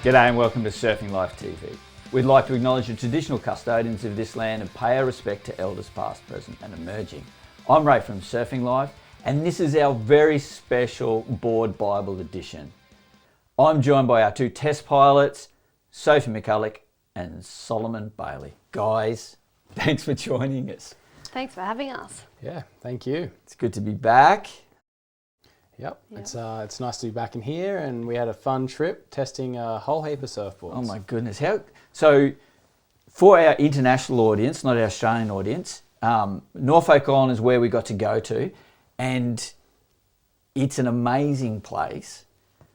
G'day and welcome to Surfing Life TV. We'd like to acknowledge the traditional custodians of this land and pay our respect to elders past, present and emerging. I'm Ray from Surfing Life and this is our very special Board Bible edition. I'm joined by our two test pilots, Sophie McCulloch and Solomon Bailey. Guys, thanks for joining us. Thanks for having us. Yeah, thank you. It's good to be back. Yep. It's nice to be back in here, and we had a fun trip testing a whole heap of surfboards. Oh my goodness. So for our international audience, not our Australian audience, Norfolk Island is where we got to go to, and it's an amazing place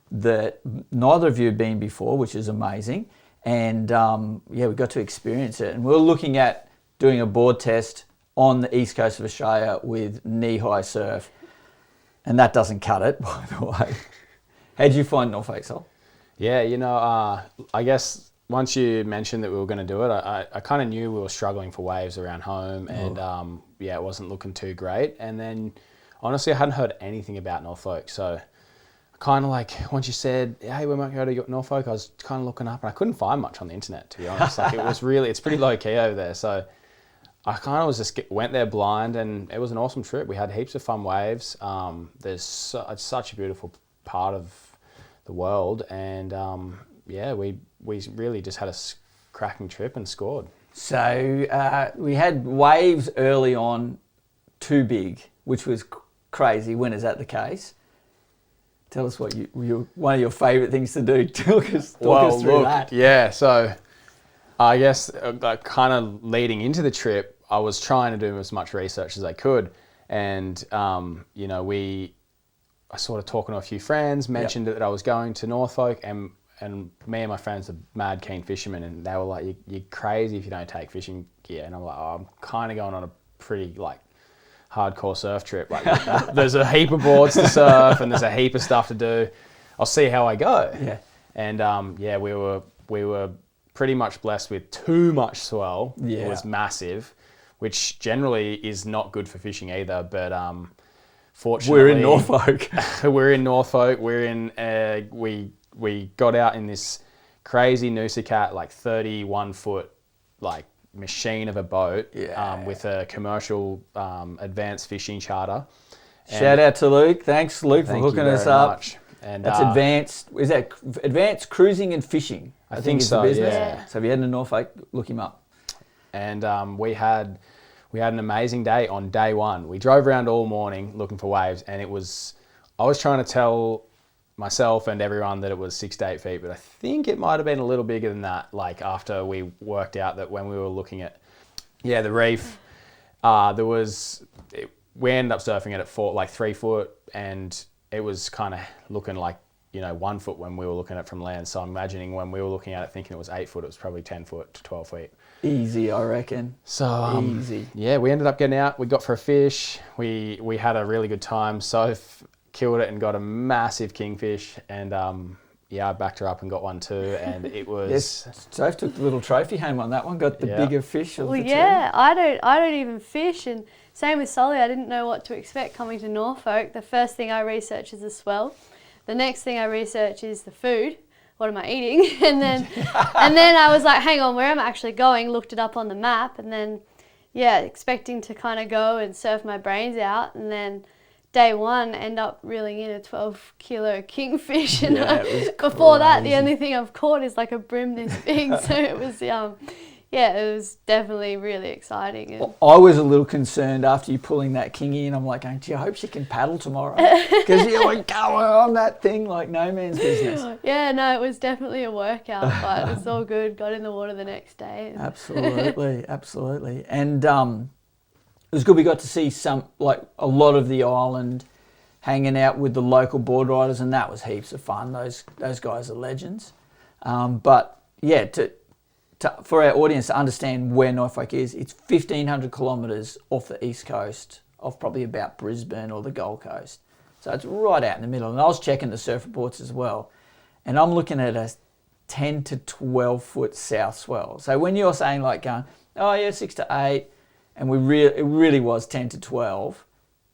that neither of you had been before, which is amazing. And we got to experience it. And we were looking at doing a board test on the east coast of Australia with knee-high surf. And that doesn't cut it, by the way. How did you find Norfolk, Sol? Yeah, I guess once you mentioned that we were going to do it, I kind of knew we were struggling for waves around home, and it wasn't looking too great. And then, honestly, I hadn't heard anything about Norfolk, so kind of like once you said, hey, we might go to Norfolk, I was kind of looking up, and I couldn't find much on the internet, to be honest. Like it's pretty low key over there, so I kind of went there blind, and it was an awesome trip. We had heaps of fun waves. It's such a beautiful part of the world, and we really just had a cracking trip and scored. So we had waves early on, too big, which was crazy. When is that the case? Tell us what one of your favourite things to do. Talk us through that. Yeah, so I guess kind of leading into the trip, I was trying to do as much research as I could, and I sort of talking to a few friends, mentioned that I was going to Norfolk, and me and my friends are mad keen fishermen, and they were like, "You're crazy if you don't take fishing gear," and I'm like, "I'm kind of going on a pretty hardcore surf trip. There's a heap of boards to surf, and there's a heap of stuff to do. I'll see how I go." Yeah, and we were pretty much blessed with too much swell. Yeah. It was massive, which generally is not good for fishing either. But fortunately, we're in Norfolk. We got out in this crazy Noosa 31-foot machine of a boat, with a commercial advanced fishing charter. Shout out to Luke. Thanks, Luke, for hooking us up. Much. And that's advanced. Is that advanced cruising and fishing? I think is so. The business. Yeah. So if you head to Norfolk, look him up. And we had an amazing day on day one. We drove around all morning looking for waves, and I was trying to tell myself and everyone that it was 6 to 8 feet, but I think it might have been a little bigger than that. After we worked out that when we were looking at the reef, we ended up surfing it at 3 foot, and it was kind of looking 1 foot when we were looking at it from land. So I'm imagining when we were looking at it thinking it was 8 foot, it was probably 10 foot to 12 feet. Easy, I reckon. So easy. Yeah, we ended up getting out. We got for a fish. We had a really good time. Soph killed it and got a massive kingfish, and I backed her up and got one too, and it was... Yes, Soph took the little trophy home on that one, got the bigger fish of the two. I don't even fish, and same with Soli. I didn't know what to expect coming to Norfolk. The first thing I research is the swell. The next thing I research is the food. What am I eating? And then I was like, hang on, where am I actually going? Looked it up on the map, and then expecting to kind of go and surf my brains out, and then day one end up reeling in a 12-kilo kingfish, and before that the only thing I've caught is a brim this big. So it was it was definitely really exciting. And I was a little concerned after you pulling that kingy, and I'm like, gee, I hope she can paddle tomorrow, because you're going on that thing like no man's business. Yeah, no, it was definitely a workout, but it's all good. Got in the water the next day. Absolutely. And it was good. We got to see a lot of the island, hanging out with the local board riders, and that was heaps of fun. Those guys are legends. For our audience to understand where Norfolk is, it's 1,500 kilometres off the east coast of probably about Brisbane or the Gold Coast. So it's right out in the middle. And I was checking the surf reports as well, and I'm looking at a 10 to 12 foot south swell. So when you're saying 6 to 8, and it really was 10 to 12,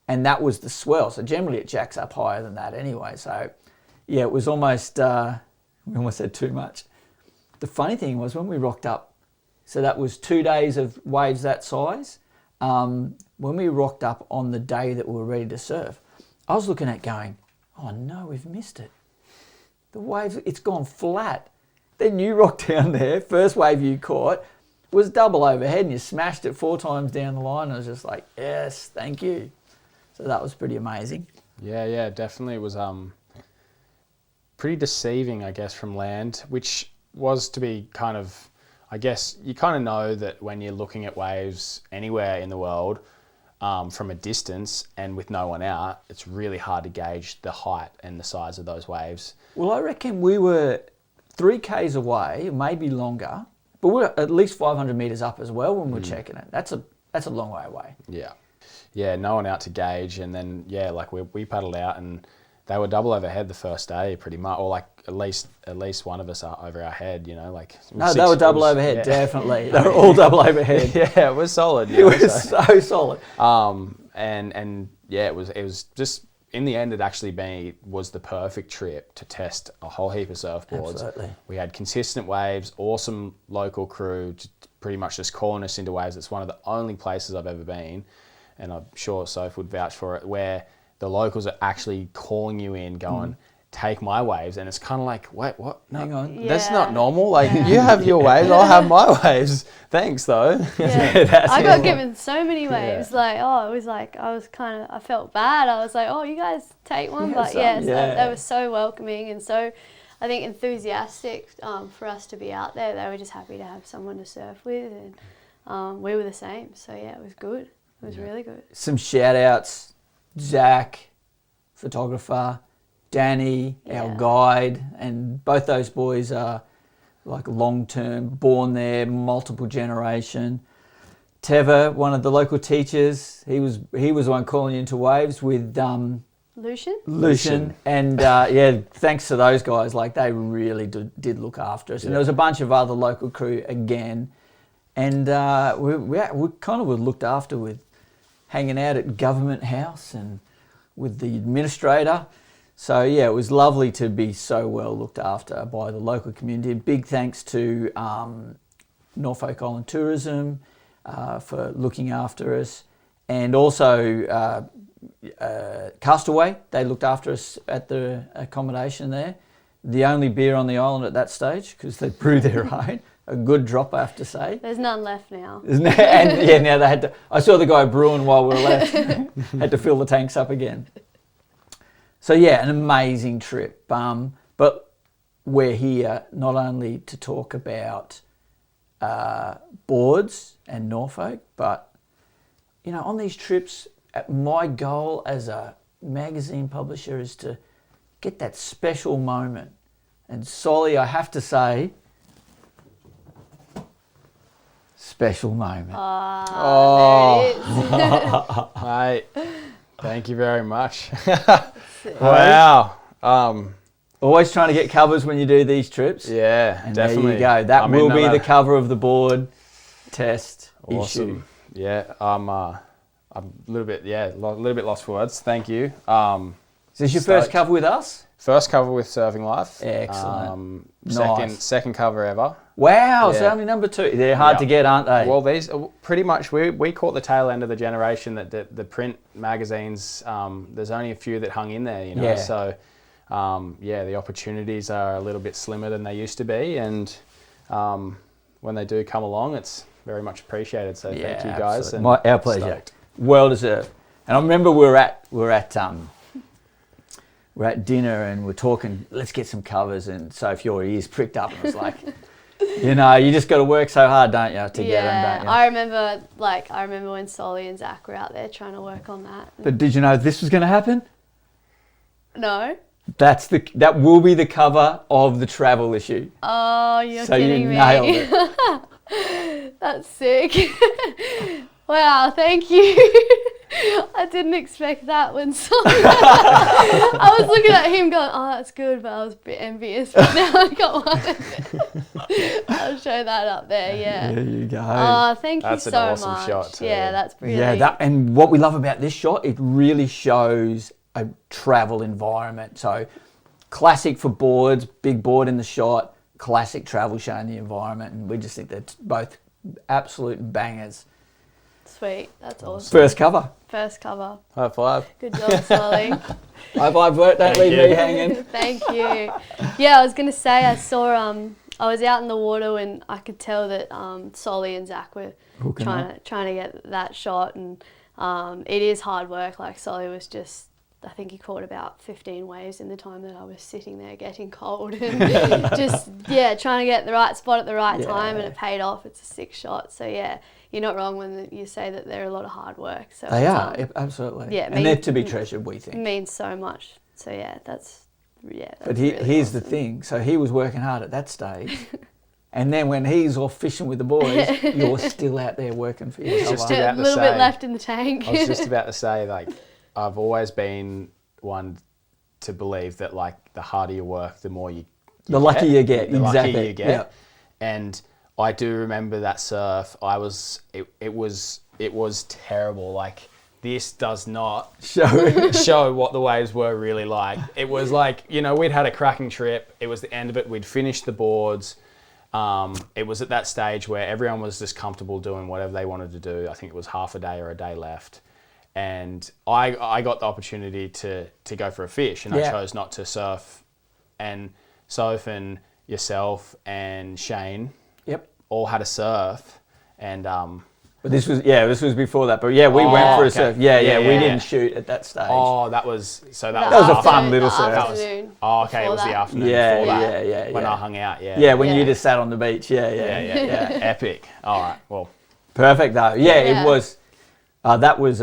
and that was the swell. So generally it jacks up higher than that anyway. So yeah, it was almost We almost said too much. The funny thing was when we rocked up, so that was 2 days of waves that size. When we rocked up on the day that we were ready to surf, I was looking at going, oh no, we've missed it. The waves, it's gone flat. Then you rocked down there, first wave you caught was double overhead and you smashed it 4 times down the line. I was just like, yes, thank you. So that was pretty amazing. Yeah, definitely. It was pretty deceiving, I guess, from land, which was to be kind of, I guess, you kind of know that when you're looking at waves anywhere in the world from a distance and with no one out, it's really hard to gauge the height and the size of those waves. Well, I reckon we were 3 Ks away, maybe longer, but we're at least 500 metres up as well when we're checking it. That's a long way away. Yeah, no one out to gauge, and then like we paddled out, and they were double overhead the first day, pretty much, or like at least one of us are over our head, you know, like. No, they were double overhead, definitely. They were all double overhead. Yeah, it was solid. It was so solid. And yeah, it was just, in the end, it actually was the perfect trip to test a whole heap of surfboards. Absolutely. We had consistent waves, awesome local crew, pretty much just calling us into waves. It's one of the only places I've ever been, and I'm sure Sophie would vouch for it, where the locals are actually calling you in, going, take my waves. And it's kind of like, wait, what? No, hang on. That's not normal. Like, you have your waves, I'll have my waves. Thanks, though. Yeah. I got given so many waves. Like, it was like, I felt bad. I was like, oh, you guys take one. But they were so welcoming and so, I think, enthusiastic for us to be out there. They were just happy to have someone to surf with, and we were the same. So yeah, it was good. It was really good. Some shout outs, Zach, photographer, Danny, our guide, and both those boys are like long-term, born there, multiple generation. Teva, one of the local teachers, he was the one calling you into waves with Lucian. And thanks to those guys, like they really did look after us. And there was a bunch of other local crew again, and we kind of were looked after with hanging out at Government House and with the administrator. So yeah, it was lovely to be so well looked after by the local community. Big thanks to Norfolk Island Tourism for looking after us, and also Castaway. They looked after us at the accommodation there. The only beer on the island at that stage, because they brew their own. A good drop, I have to say. There's none left now. And now they had to. I saw the guy brewing while we were left. Had to fill the tanks up again. So yeah, an amazing trip. But we're here not only to talk about boards and Norfolk, but you know, on these trips, my goal as a magazine publisher is to get that special moment. And Soli, I have to say, special moment. There it is. Mate, thank you very much. Wow. Always trying to get covers when you do these trips. Yeah, and definitely. There you go. That will be the cover of the board test issue. Yeah, I'm a little bit lost for words. Thank you. Is this your first cover with us? First cover with Surfing Life. Excellent. Second cover ever. Wow, so only number 2. They're hard to get, aren't they? Well, these pretty much, we caught the tail end of the generation that the print magazines, there's only a few that hung in there, you know. Yeah. So, the opportunities are a little bit slimmer than they used to be. And when they do come along, it's very much appreciated. So thank you guys. And our pleasure. Well deserved. And I remember we're at dinner and we're talking, let's get some covers, and Sophie, your ears pricked up and was like, you know, you just got to work so hard, don't you, to get them, don't you? I remember when Soli and Zach were out there trying to work on that. But did you know this was going to happen? No. That will be the cover of the travel issue. Oh, you're kidding me. So you nailed it. That's sick. Wow, thank you. I didn't expect that when I was looking at him going, oh, that's good, but I was a bit envious. But now I got one. I'll show that up there, yeah. There you go. Oh, thank you that's so an awesome much. Shot too. Yeah, that's brilliant. Yeah, and what we love about this shot, it really shows a travel environment. So classic for boards, big board in the shot, classic travel show in the environment, and we just think they're both absolute bangers. Sweet, that's awesome. First cover. First cover. High five. Good job, Soli. High five, work, don't leave me hanging. Thank you. Yeah, I was going to say, I saw, I was out in the water and I could tell that Soli and Zach were trying to get that shot, and it is hard work. Like, Soli was just, I think he caught about 15 waves in the time that I was sitting there getting cold and just, trying to get the right spot at the right time, and it paid off. It's a sick shot. So, yeah, you're not wrong when you say that they're a lot of hard work. So they are, absolutely. Yeah, and they're to be treasured, we think. Means so much. So, that's but really here's awesome. the thing. So he was working hard at that stage. And then when he's off fishing with the boys, you're still out there working for yourself. Just A about to little say- bit left in the tank. I was just about to say, like, I've always been one to believe that, like, the harder you work, the more you The luckier you get, the exactly. luckier you get. Yeah. And I do remember that surf. It was terrible. Like, this does not show what the waves were really like. It was like, we'd had a cracking trip. It was the end of it. We'd finished the boards. It was at that stage where everyone was just comfortable doing whatever they wanted to do. I think it was half a day or a day left. And I got the opportunity to go for a fish, and I chose not to surf. And Soph and yourself and Shane all had a surf. And but this was before that. But we went for a surf. We didn't shoot at that stage. Oh, that was a fun little surf. Afternoon okay, it was before the that. afternoon before that. Yeah. When I hung out, when you just sat on the beach. Yeah. Epic. All right, well. Perfect though. It was. That was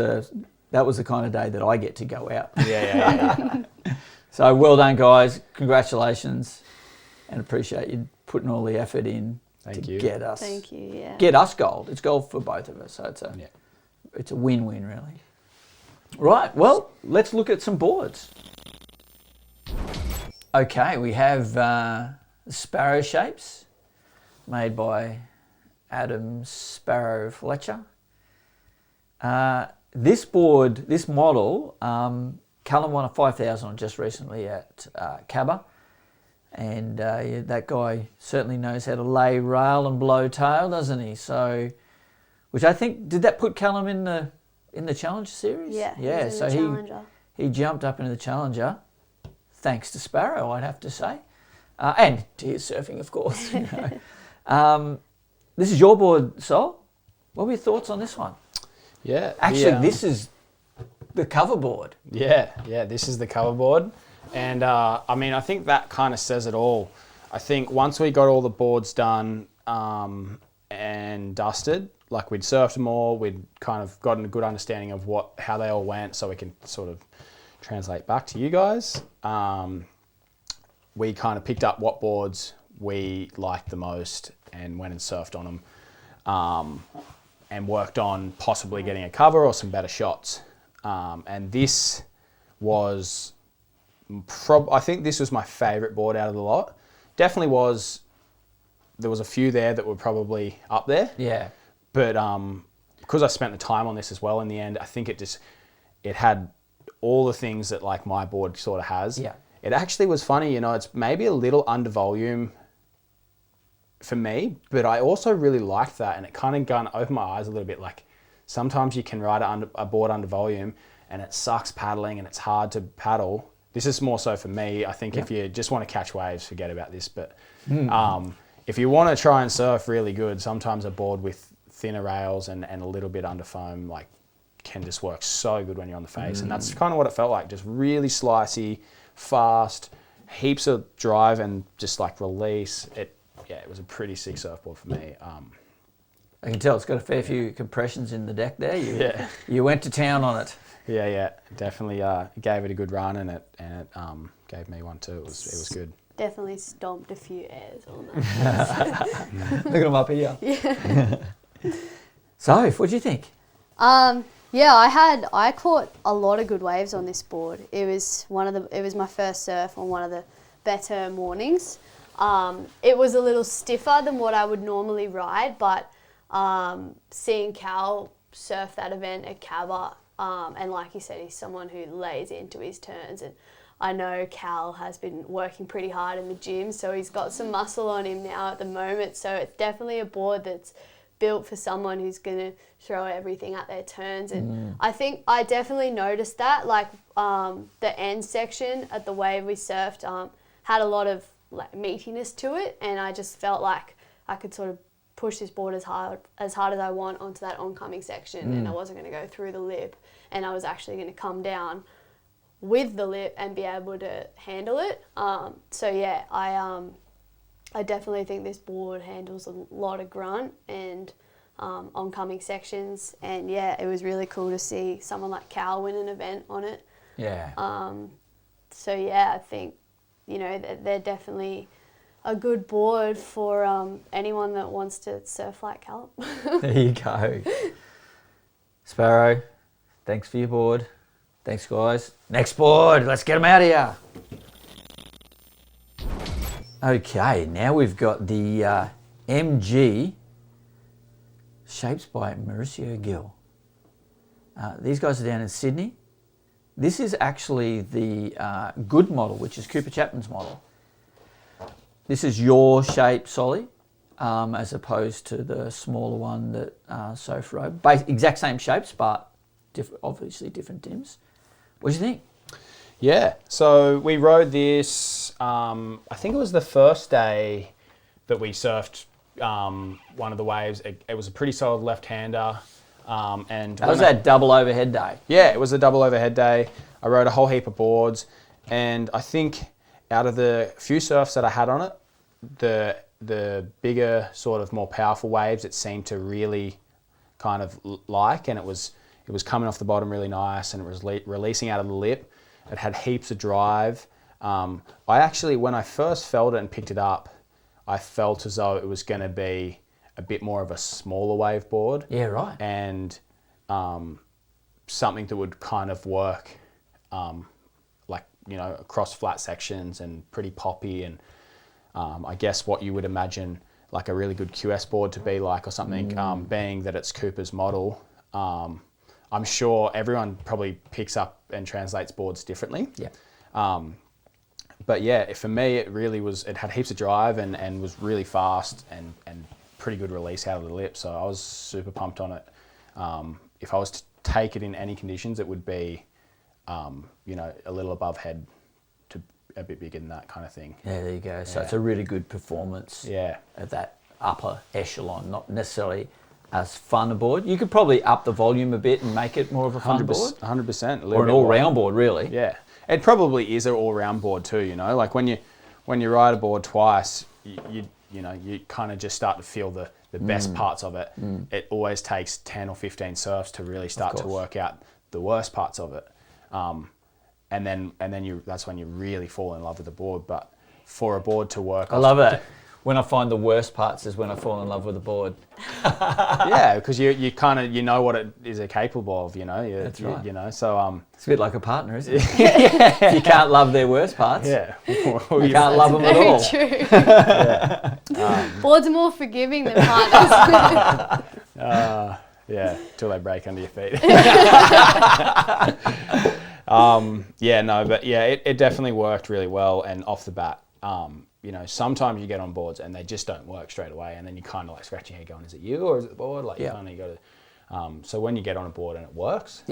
the kind of day that I get to go out. Yeah. So well done, guys. Congratulations, and appreciate you putting all the effort in to get us. Thank you. Yeah. Get us gold. It's gold for both of us. So it's a win-win really. Right. Well, let's look at some boards. Okay, we have Sparrow Shapes, made by Adam Sparrow Fletcher. This board, this model, Callum won a 5,000 on just recently at Cabba, and that guy certainly knows how to lay rail and blow tail, doesn't he? So, which I think, did that put Callum in the Challenger series? Yeah. So he jumped up into the Challenger, thanks to Sparrow, I'd have to say, and to his surfing, of course. This is your board, Sol. What were your thoughts on this one? Yeah. Actually, this is the cover board. Yeah, this is the cover board. And I think that kind of says it all. I think once we got all the boards done and dusted, like we'd surfed them all, we'd kind of gotten a good understanding of how they all went, so we can sort of translate back to you guys. We kind of picked up what boards we liked the most and went and surfed on them. And worked on possibly getting a cover or some better shots. And this was, I think this was my favourite board out of the lot. Definitely there was a few there that were probably up there. Yeah. But because I spent the time on this as well in the end, I think it had all the things that like my board sort of has. Yeah. It actually was funny, it's maybe a little under volume for me, but I also really liked that, and it kind of opened my eyes a little bit. Like sometimes you can ride a board under volume and it sucks paddling and it's hard to paddle. This is more so for me. I think if you just want to catch waves, forget about this. But if you want to try and surf really good, sometimes a board with thinner rails and a little bit under foam like can just work so good when you're on the face. And that's kind of what it felt like. Just really slicey, fast, heaps of drive and just like release. It was a pretty sick surfboard for me. I can tell it's got a fair few compressions in the deck there. You You went to town on it. Yeah, definitely gave it a good run, and it gave me one too. It was good. Definitely stomped a few airs on that. Look at them up here. Yeah. So, what do you think? I caught a lot of good waves on this board. It was my first surf on one of the better mornings. It was a little stiffer than what I would normally ride, but seeing Cal surf that event at Cabba, and like you said, he's someone who lays into his turns, and I know Cal has been working pretty hard in the gym, so he's got some muscle on him now at the moment. So it's definitely a board that's built for someone who's going to throw everything at their turns. And I think I definitely noticed that, like the end section at the wave we surfed had a lot of like meatiness to it, and I just felt like I could sort of push this board as hard as I want onto that oncoming section, and I wasn't going to go through the lip, and I was actually going to come down with the lip and be able to handle it. So yeah, I definitely think this board handles a lot of grunt and oncoming sections, and yeah, it was really cool to see someone like Cal win an event on it. Yeah. So yeah, I think, you know, they're definitely a good board for anyone that wants to surf like Cal. There you go. Sparrow, thanks for your board. Thanks, guys. Next board, let's get them out of here. Okay, now we've got the MG Shapes by Mauricio Gill. These guys are down in Sydney. This is actually the good model, which is Cooper Chapman's model. This is your shape, Soli, as opposed to the smaller one that Sophie rode. Exact same shapes, but obviously different dims. What do you think? Yeah, so we rode this, I think it was the first day that we surfed one of the waves. It was a pretty solid left-hander. And that was that double overhead day. Yeah, it was a double overhead day. I rode a whole heap of boards, and I think out of the few surfs that I had on it, the bigger, sort of more powerful waves, it seemed to really kind of like, and it was coming off the bottom really nice, and it was releasing out of the lip. It had heaps of drive. I actually, when I first felt it and picked it up, I felt as though it was going to be a bit more of a smaller wave board. Yeah, right. And something that would kind of work like, you know, across flat sections and pretty poppy, and I guess what you would imagine like a really good QS board to be like or something, being that it's Cooper's model. I'm sure everyone probably picks up and translates boards differently. Yeah. But yeah, for me, it really was, it had heaps of drive and was really fast and pretty good release out of the lip. So I was super pumped on it. If I was to take it in any conditions, it would be, you know, a little above head to a bit bigger than that kind of thing. Yeah, there you go. So it's a really good performance. Yeah. At that upper echelon, not necessarily as fun a board. You could probably up the volume a bit and make it more of a fun board. 100%. Or an all-round board, really. Yeah. It probably is an all-round board too, you know. Like when you ride a board twice, you know, you kind of just start to feel the best parts of it. It always takes 10 or 15 surfs to really start to work out the worst parts of it. And then that's when you really fall in love with the board. But for a board to work, I love it. When I find the worst parts is when I fall in love with the board. Yeah, because you kind of, you know what it is capable of, you know. That's right. You know, so it's a bit like a partner, isn't it? If you can't love their worst parts, yeah, you can't love them at all. Very true. Boards are more forgiving than partners. Yeah, till they break under your feet. Yeah, no, but yeah, it definitely worked really well, and off the bat, you know, sometimes you get on boards and they just don't work straight away, and then you kind of like scratching your head going, is it you or is it the board? Like you kind of got to. So when you get on a board and it works,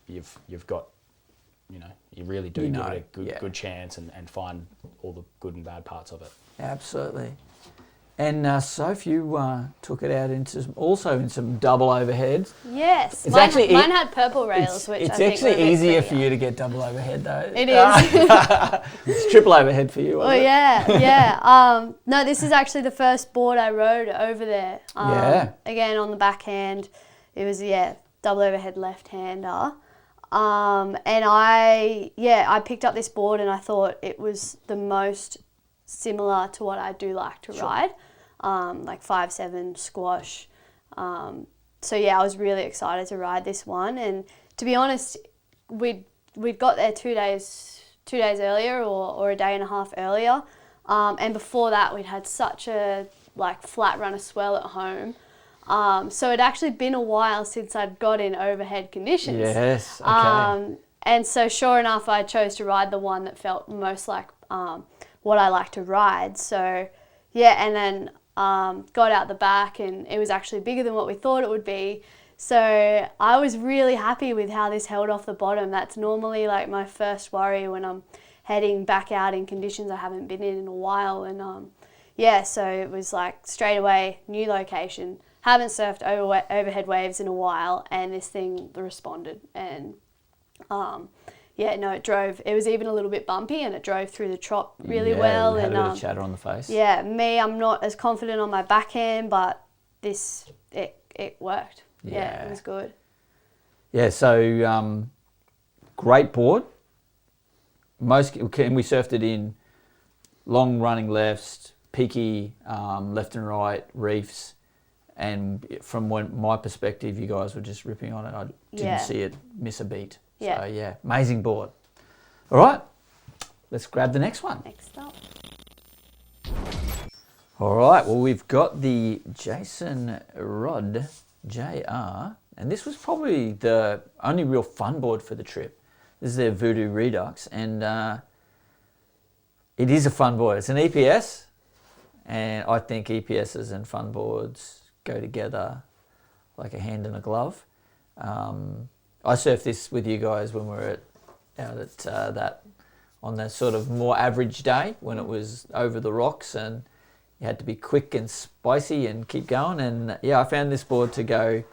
you've got, you know, you really do give it a good chance and find all the good and bad parts of it. Absolutely. And Sophie, you took it out into some double overheads. Yes, It's mine had purple rails, which it's I think actually easier for you to get double overhead though. It is. It's triple overhead for you. Oh yeah. No, this is actually the first board I rode over there. Again on the backhand, it was double overhead left-hander. And I picked up this board and I thought it was the most similar to what I do like to ride, like 5/7 squash. So yeah, I was really excited to ride this one. And to be honest, we'd got there 2 days earlier or a day and a half earlier. And before that, we'd had such a flat run of swell at home. So it'd actually been a while since I'd got in overhead conditions. Yes. Okay. And so sure enough, I chose to ride the one that felt most like what I like to ride. So yeah, and then got out the back, and it was actually bigger than what we thought it would be. So I was really happy with how this held off the bottom. That's normally like my first worry when I'm heading back out in conditions I haven't been in a while. And yeah, so it was like straight away, new location, haven't surfed overhead waves in a while, and this thing responded. And yeah, no, it was even a little bit bumpy, and it drove through the trop really well. It had and a bit of chatter on the face. yeah, I'm not as confident on my backhand, but it worked. Yeah, it was good. Yeah, so great board. We surfed it in long running lefts, peaky left and right reefs, and from my perspective, you guys were just ripping on it. I didn't see it miss a beat. Yeah. So yeah, amazing board. All right, let's grab the next one. Next up. All right, well, we've got the Jason Rod JR, and this was probably the only real fun board for the trip. This is their Voodoo Redux, and it is a fun board. It's an EPS, and I think EPSs and fun boards go together like a hand in a glove. I surfed this with you guys when we were on that sort of more average day when it was over the rocks, and you had to be quick and spicy and keep going. And yeah, I found this board to go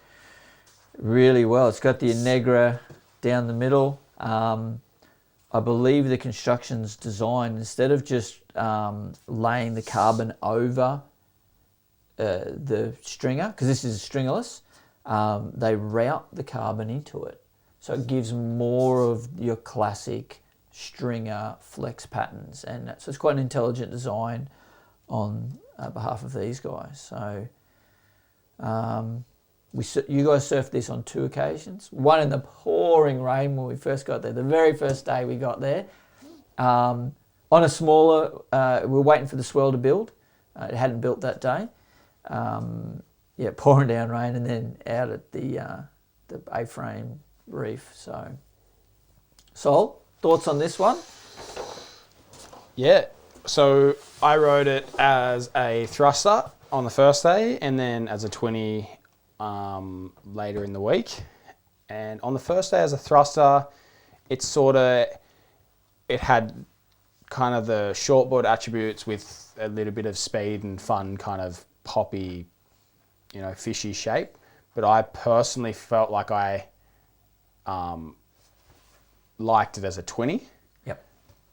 really well. It's got the Negra down the middle. I believe the construction's designed, instead of just laying the carbon over the stringer, because this is stringerless, they route the carbon into it. So it gives more of your classic stringer flex patterns. And so it's quite an intelligent design on behalf of these guys. So you guys surfed this on 2 occasions. One in the pouring rain when we first got there, the very first day we got there. On a smaller, we were waiting for the swell to build. It hadn't built that day. Yeah, pouring down rain, and then out at the A-frame reef. So, Sol, thoughts on this one? Yeah, so I rode it as a thruster on the first day, and then as a 20 later in the week. And on the first day as a thruster, it had kind of the shortboard attributes with a little bit of speed and fun, kind of poppy, fishy shape. But I personally felt like I liked it as a 20. Yep.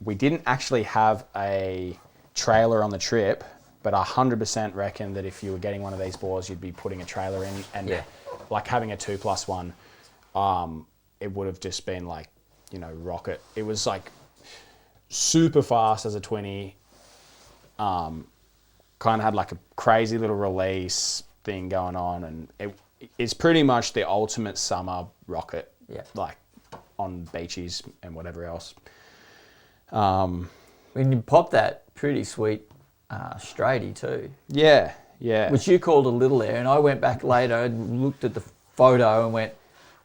We didn't actually have a trailer on the trip, but I 100% reckon that if you were getting one of these boards, you'd be putting a trailer in, and like having a 2+1, it would have just been like, rocket. It was like super fast as a 20, kind of had like a crazy little release thing going on, and it's pretty much the ultimate summer rocket, like on beaches and whatever else. When you pop that, pretty sweet straighty too. Yeah. Which you called a little air, and I went back later and looked at the photo and went,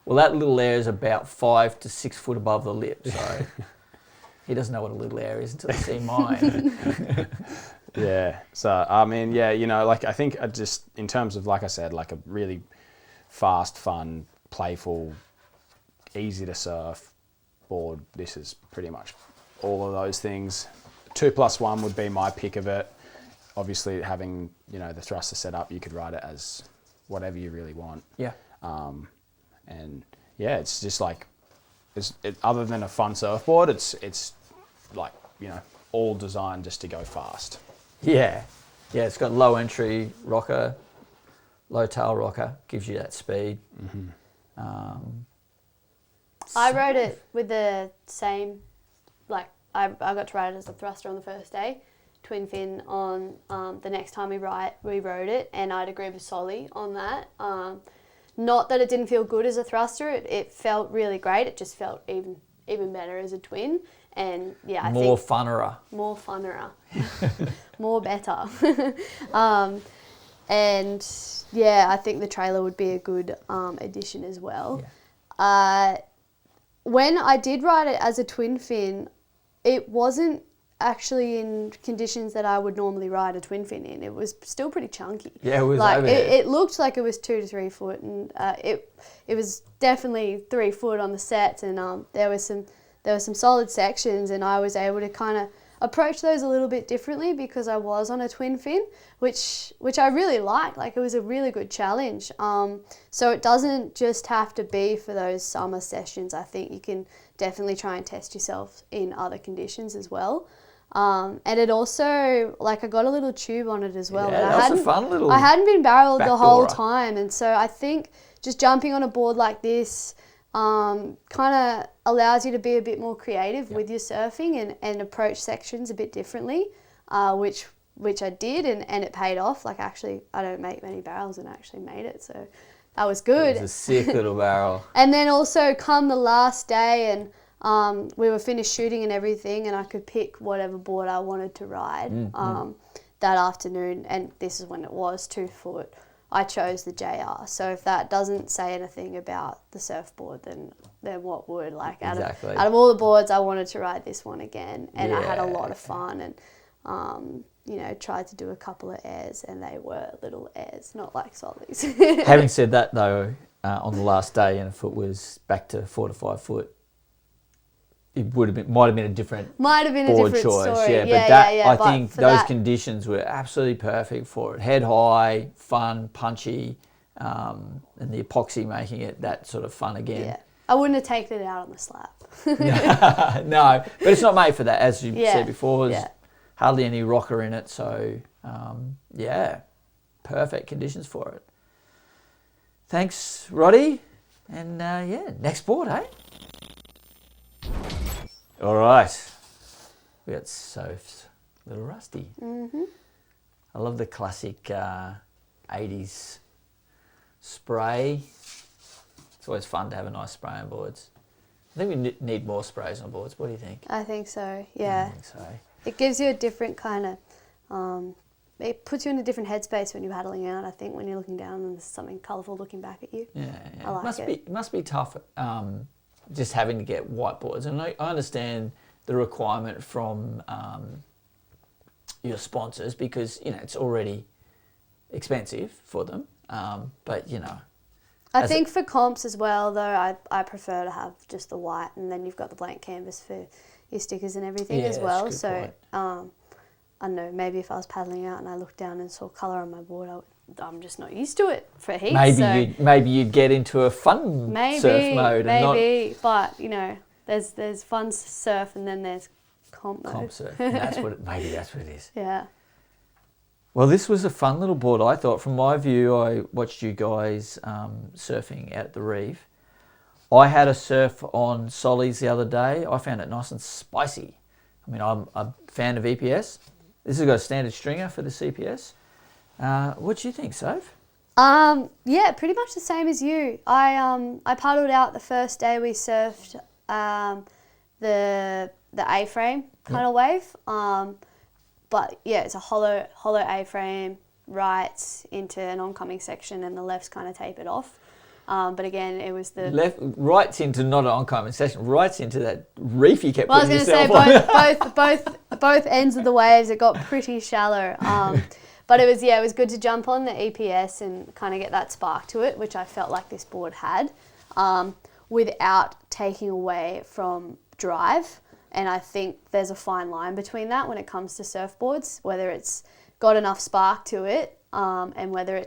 well, that little air is about 5 to 6 foot above the lip, so he doesn't know what a little air is until he sees mine. Yeah. So, I mean, yeah, I think I just, in terms of, like I said, like a really fast, fun, playful, easy to surf board, this is pretty much all of those things. 2+1 would be my pick of it. Obviously, having, the thruster set up, you could ride it as whatever you really want. Yeah. And yeah, it's just like, other than a fun surfboard, it's like, all designed just to go fast. Yeah, it's got low entry rocker, low tail rocker, gives you that speed. Mm-hmm. I rode it with the same, like I got to ride it as a thruster on the first day, twin fin on the next time we rode it, and I'd agree with Soli on that. Not that it didn't feel good as a thruster, it felt really great. It just felt even better as a twin. And yeah, I think more funnerer, more better. And yeah, I think the trailer would be a good addition as well. Yeah. when I did ride it as a twin fin, it wasn't actually in conditions that I would normally ride a twin fin in. It was still pretty chunky. Yeah, it was like over it looked like it was 2 to 3 foot, and it was definitely 3 foot on the sets, and there was some solid sections, and I was able to kind of approach those a little bit differently because I was on a twin fin, which I really liked. Like, it was a really good challenge. So it doesn't just have to be for those summer sessions. I think you can definitely try and test yourself in other conditions as well. And it also, like, I got a little tube on it as well. Yeah, that was a fun little I hadn't been barreled the whole backdoorer. time, and so I think just jumping on a board like this kind of allows you to be a bit more creative with your surfing and approach sections a bit differently, which I did, and it paid off. Like, actually, I don't make many barrels and I actually made it, so that was good. It was a sick little barrel. And then also come the last day, and we were finished shooting and everything, and I could pick whatever board I wanted to ride that afternoon, and this is when it was 2 foot. I chose the JR. So if that doesn't say anything about the surfboard, then what would? Like, out of all the boards, I wanted to ride this one again, and I had a lot of fun, and tried to do a couple of airs, and they were little airs, not like Solis. Having said that, though, on the last day, and if it was back to 4 to 5 foot, it might have been a different board choice. Story. I think those conditions were absolutely perfect for it. Head high, fun, punchy, and the epoxy making it that sort of fun again. Yeah, I wouldn't have taken it out on the slab. No, but it's not made for that, as you said before. There's Yeah. hardly any rocker in it, so perfect conditions for it. Thanks, Roddy, and next board, eh? All right, we got Soph's Little Rusty. Mm-hmm. I love the classic 80s spray. It's always fun to have a nice spray on boards. I think we need more sprays on boards. What do you think? I think so, yeah. I think so. It gives you a different kind of, it puts you in a different headspace when you're paddling out, I think, when you're looking down and there's something colourful looking back at you. Yeah. I like it. It must be tough just having to get white boards. And I understand the requirement from your sponsors because, it's already expensive for them. But, I think for comps as well, though, I prefer to have just the white, and then you've got the blank canvas for your stickers and everything as well. That's a good So, I don't know, maybe if I was paddling out and I looked down and saw colour on my board, I'm just not used to it for heat. Maybe you'd get into a fun surf mode. But there's fun surf and then there's comp mode. Comp surf. And that's what it is. Yeah. Well, this was a fun little board, I thought. From my view, I watched you guys surfing out at the reef. I had a surf on Soli's the other day. I found it nice and spicy. I mean, I'm a fan of EPS. This has got a standard stringer for the CPS. What do you think, Soph? Yeah, pretty much the same as you. I paddled out the first day we surfed the A-frame kind of wave. But yeah, it's a hollow A-frame, right into an oncoming section, and the left's kind of tapered off. But again, it was the right into not an oncoming section, right into that reef you kept putting yourself on. I was going to say both ends of the waves. It got pretty shallow. But it was good to jump on the EPS and kind of get that spark to it, which I felt like this board had, without taking away from drive. And I think there's a fine line between that when it comes to surfboards, whether it's got enough spark to it and whether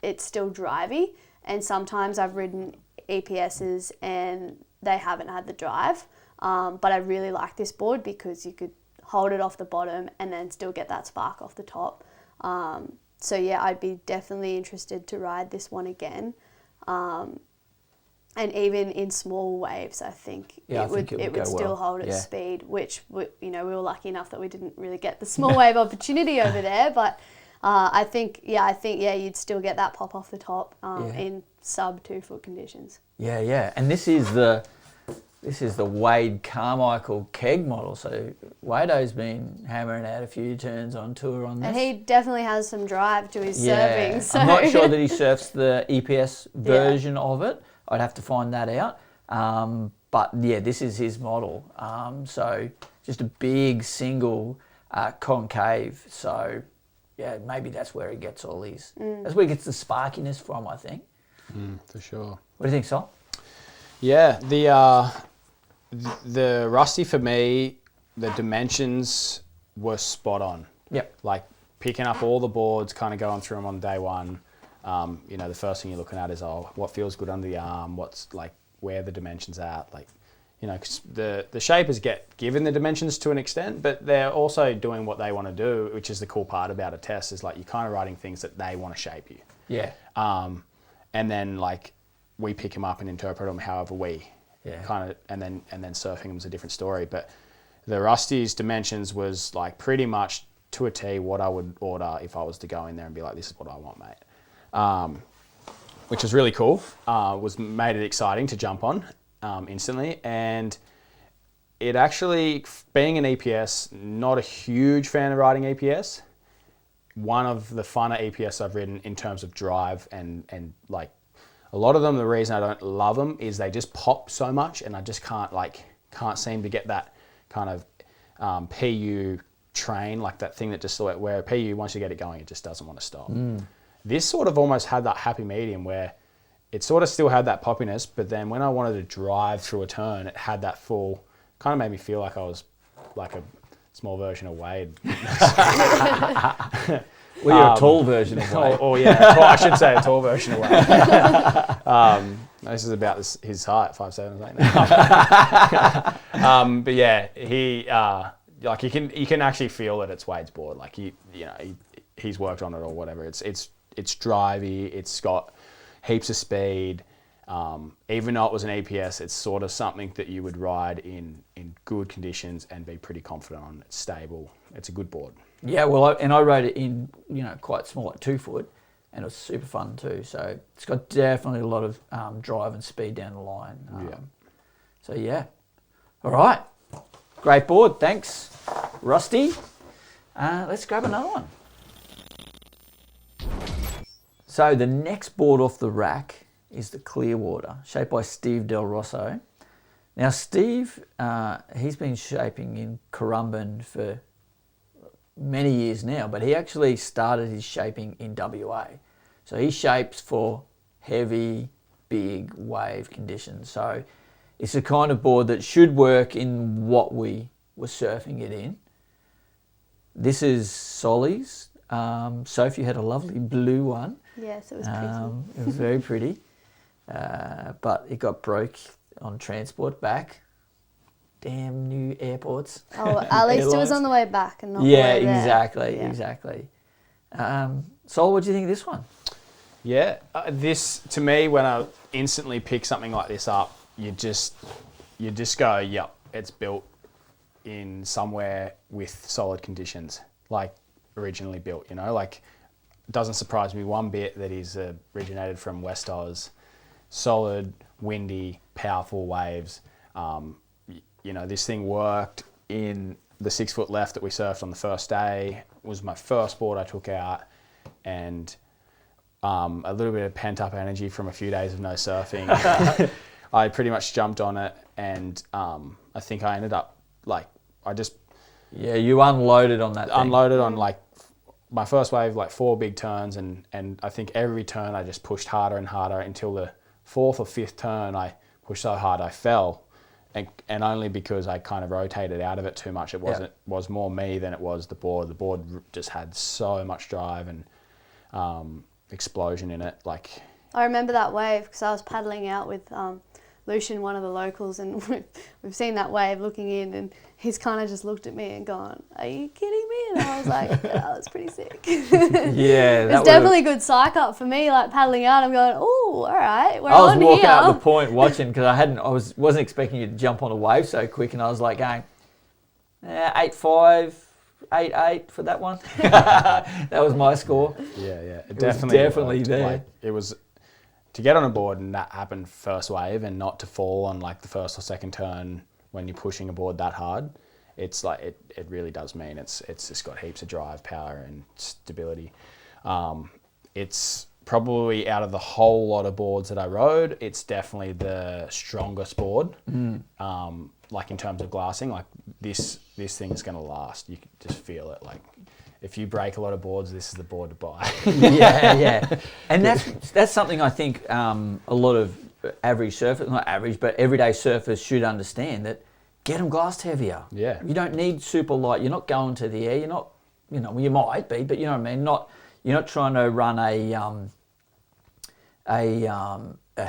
it's still drivey. And sometimes I've ridden EPSs and they haven't had the drive. But I really like this board because you could hold it off the bottom and then still get that spark off the top. So yeah, I'd be definitely interested to ride this one again. And even in small waves, I think it would still hold its speed, which we were lucky enough that we didn't really get the small wave opportunity over there. But I think you'd still get that pop off the top in sub 2 foot conditions. Yeah. And this is the Wade Carmichael keg model. So Wade's been hammering out a few turns on tour on this. And he definitely has some drive to his surfing. So. I'm not sure that he surfs the EPS version of it. I'd have to find that out. But yeah, this is his model. So just a big single concave. So yeah, maybe that's where he gets all these. That's where he gets the sparkiness from, I think. For sure. What do you think, Sol? Yeah, the Rusty for me, the dimensions were spot on. Yep. Like picking up all the boards, kind of going through them on day one. You know, the first thing you're looking at is, what feels good under the arm, what's like, where the dimensions at, like, you know, because the shapers get given the dimensions to an extent, but they're also doing what they want to do, which is the cool part about a test, is like you're kind of writing things that they want to shape you. Yeah. And then like we pick them up and interpret them however we kind of, and then surfing them is a different story. But the Rusty's dimensions was like pretty much to a T what I would order if I was to go in there and be like, this is what I want, mate. Which was really cool. Made it exciting to jump on instantly. And it actually, being an EPS, not a huge fan of riding EPS. One of the funner EPS I've ridden in terms of drive and like a lot of them, the reason I don't love them is they just pop so much and I just can't seem to get that kind of PU train, like that thing that just where PU, once you get it going, it just doesn't want to stop. This sort of almost had that happy medium where it sort of still had that poppiness, but then when I wanted to drive through a turn, it had that full, kind of made me feel like I was like a small version of Wade. Well, you're a tall version of Wade. I should say a tall version of Wade. This is about his height, 5'7", I think. But yeah, he like you can actually feel that it's Wade's board. Like he's worked on it or whatever. It's drivey. It's got heaps of speed. Even though it was an EPS, it's sort of something that you would ride in good conditions and be pretty confident on. It's stable. It's a good board. Yeah, well, I rode it in, quite small, like 2 foot, and it was super fun too. So it's got definitely a lot of drive and speed down the line. So yeah. All right. Great board. Thanks, Rusty. Let's grab another one. So the next board off the rack is the Clearwater, shaped by Steve Del Rosso. Now Steve, he's been shaping in Currumbin for many years now, but he actually started his shaping in WA. So he shapes for heavy, big wave conditions. So it's the kind of board that should work in what we were surfing it in. This is Soli's. Sophie had a lovely blue one. Yes, it was pretty. It was very pretty. But it got broke on transport back. Damn new airports. Oh, at least it was on the way back and not yeah, the way exactly, there. exactly. Sol, what do you think of this one? Yeah, this to me, when I instantly pick something like this up, you just go, yep, it's built in somewhere with solid conditions, like originally built. Like it doesn't surprise me one bit that he's originated from West Oz. Solid, windy, powerful waves. This thing worked in the 6 foot left that we surfed on the first day. It was my first board I took out, and a little bit of pent up energy from a few days of no surfing. I pretty much jumped on it, and I think I ended up Yeah, you unloaded on that thing. Unloaded on my first wave, 4 big turns, and I think every turn I just pushed harder and harder until the 4th or 5th turn I pushed so hard I fell. And only because I kind of rotated out of it too much. It was more me than it was the board. The board just had so much drive and explosion in it. I remember that wave because I was paddling out with Lucian, one of the locals, and we've seen that wave looking in, and he's kind of just looked at me and gone, "Are you kidding me?" And I was like, "Yeah, that was pretty sick." Yeah, it's definitely a good psych up for me. Like paddling out, I'm going, "Oh, all right, we're on here." I was walking out the point watching because wasn't expecting you to jump on a wave so quick, and I was like going 8.5, 8.8 for that one. That was my score. Yeah, it definitely worked. There. It was. To get on a board and that happened first wave and not to fall on the first or second turn when you're pushing a board that hard, it's it really does mean it's just got heaps of drive, power and stability. It's probably out of the whole lot of boards that I rode, it's definitely the strongest board. Like in terms of glassing, like this thing's going to last. You can just feel it. Like if you break a lot of boards, this is the board to buy. Yeah. And that's something I think a lot of average surfers, not average, but everyday surfers should understand, that get them glassed heavier. Yeah. You don't need super light. You're not going to the air. You're not, you might be, but you know what I mean? You're not trying to run a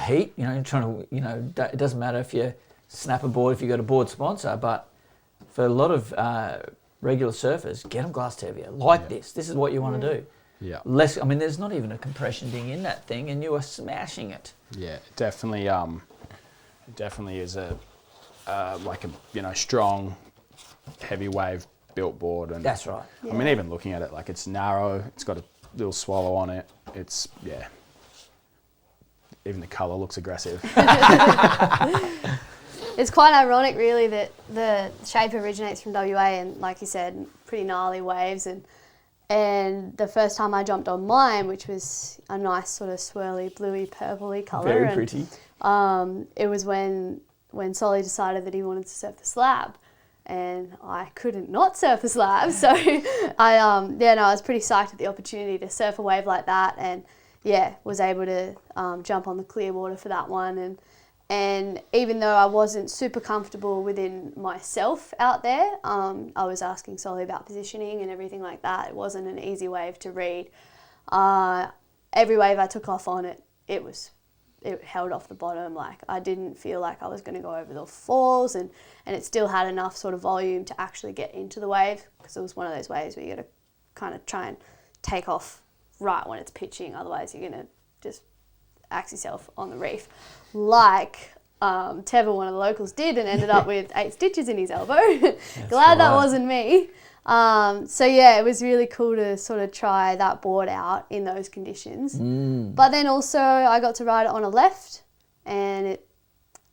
heat, you're trying to, it doesn't matter if you snap a board, if you've got a board sponsor, but for a lot of regular surfers, get them glassed heavier. This is what you want to do. Yeah. Less, there's not even a compression thing in that thing, and you are smashing it. Yeah, definitely is a strong, heavy wave built board. And that's right. Yeah. Even looking at it, like it's narrow, it's got a little swallow on it. It's, even the colour looks aggressive. It's quite ironic, really, that the shape originates from WA, and like you said, pretty gnarly waves. And the first time I jumped on mine, which was a nice sort of swirly, bluey, purpley colour. Very pretty. It was when Soli decided that he wanted to surf the slab, and I couldn't not surf the slab. So I was pretty psyched at the opportunity to surf a wave like that, and was able to jump on the clear water for that one. And even though I wasn't super comfortable within myself out there, I was asking Soli about positioning and everything like that. It wasn't an easy wave to read. Every wave I took off on it held off the bottom. Like, I didn't feel like I was going to go over the falls, and it still had enough sort of volume to actually get into the wave, because it was one of those waves where you got to kind of try and take off right when it's pitching, otherwise you're going to just axe yourself on the reef, like Teva, one of the locals, did, and ended up with 8 stitches in his elbow. Glad that wasn't me. It was really cool to sort of try that board out in those conditions. But then also I got to ride it on a left, and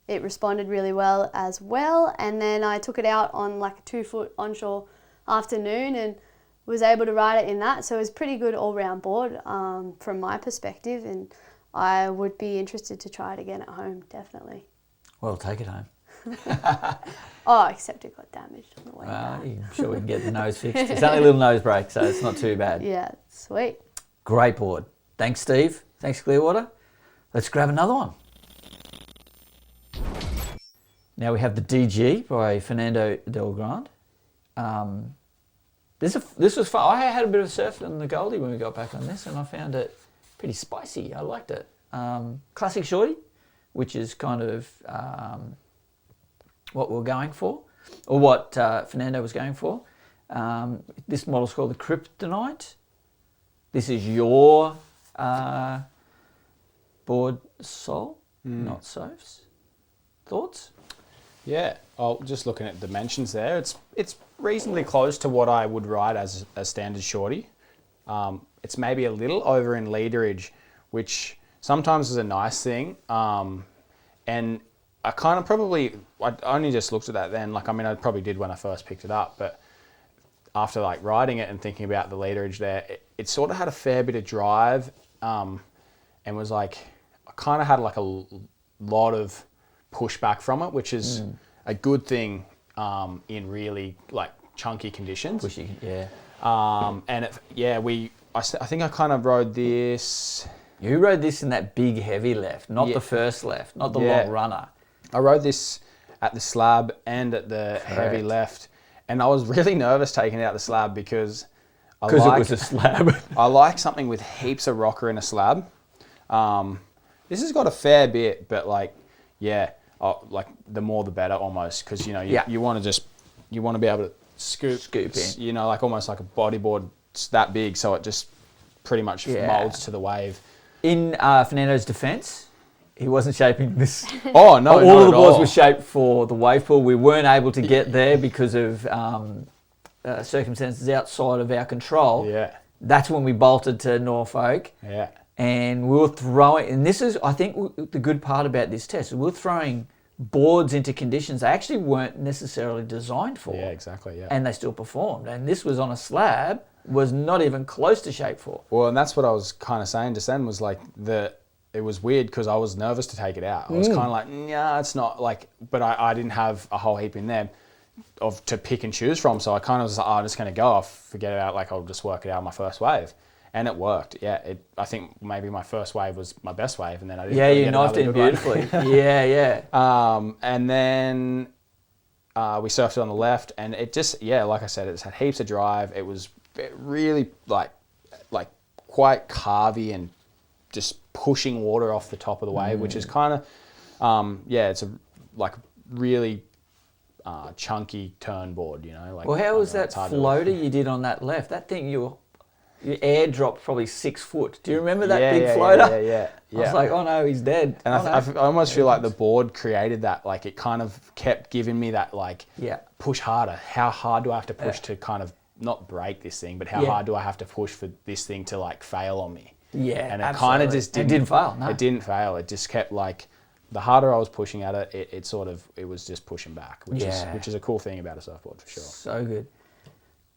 it responded really well as well. And then I took it out on like a 2-foot onshore afternoon and was able to ride it in that. So it was a pretty good all-round board from my perspective, and I would be interested to try it again at home, definitely. Well, take it home. Except it got damaged on the way back. I'm sure we can get the nose fixed. It's only a little nose break, so it's not too bad. Yeah, sweet. Great board. Thanks, Steve. Thanks, Clearwater. Let's grab another one. Now we have the DG by Fernando Del Grande. This was fun. I had a bit of surf on the Goldie when we got back on this, and I found it pretty spicy. I liked it. Classic shorty, which is kind of what we're going for, or what Fernando was going for. This model's called the Kryptonite. This is your board, Sol, not Soph's. Thoughts? Yeah, just looking at dimensions there, it's reasonably close to what I would ride as a standard shorty. It's maybe a little over in leaderage, which sometimes is a nice thing. And I kind of I only just looked at that then. I probably did when I first picked it up, but after riding it and thinking about the leaderage there, it sort of had a fair bit of drive, and was I kind of had a lot of pushback from it, which is a good thing in really chunky conditions. Pushy, yeah. I think I kind of rode this. You rode this in that big heavy left, not the first left, not the long runner. I rode this at the slab and at the heavy left, and I was really nervous taking out the slab because it was a slab. I like something with heaps of rocker in a slab. This has got a fair bit, but the more the better almost, because you want to be able to scoop in, almost like a bodyboard. It's that big, so it just pretty much molds to the wave. In Fernando's defence, he wasn't shaping this. Oh no! All of the boards were shaped for the wave pool. We weren't able to get there because of circumstances outside of our control. Yeah. That's when we bolted to Norfolk. Yeah. And we were throwing, and this is, I think, the good part about this test. We were throwing boards into conditions they actually weren't necessarily designed for. Yeah, exactly. Yeah. And they still performed. And this was on a slab, was not even close to shape 4. Well, and that's what I was kind of saying just then was like it was weird because I was nervous to take it out. I was kind of like, yeah, it's not like, but I didn't have a whole heap in there to pick and choose from. So I kind of was like, oh, I'm just going to go off, forget about like, I'll just work it out on my first wave. And it worked. Yeah. I think maybe my first wave was my best wave. And then I didn't really you knifed it beautifully. Yeah. And then we surfed it on the left and it just, like I said, it had heaps of drive. It was really like quite carvy and just pushing water off the top of the wave, which is kind of, it's a like really chunky turn board, you know. Like, well, how was that floater you did on that left? That thing you air dropped probably 6 foot. Do you remember that big floater? Yeah. I was like, oh no, he's dead. And I almost feel like the board created that. Like it kind of kept giving me that like push harder. How hard do I have to push to kind of not break this thing, but how hard do I have to push for this thing to like fail on me? Yeah, and it kind of just didn't fail. No. It didn't fail. It just kept like the harder I was pushing at it, it was just pushing back, which is a cool thing about a surfboard for sure. So good.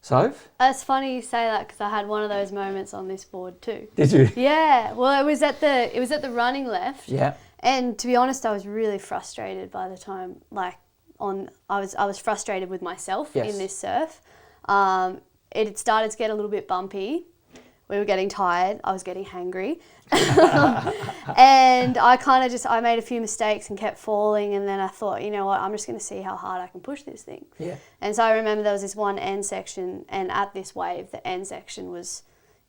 Soph? It's funny you say that because I had one of those moments on this board too. Did you? Yeah. Well, it was at the running left. Yeah. And to be honest, I was really frustrated by the time I was frustrated with myself in this surf. It had started to get a little bit bumpy. We were getting tired. I was getting hangry. And I made a few mistakes and kept falling. And then I thought, you know what, I'm just going to see how hard I can push this thing. Yeah. And so I remember there was this one end section, and at this wave, the end section was,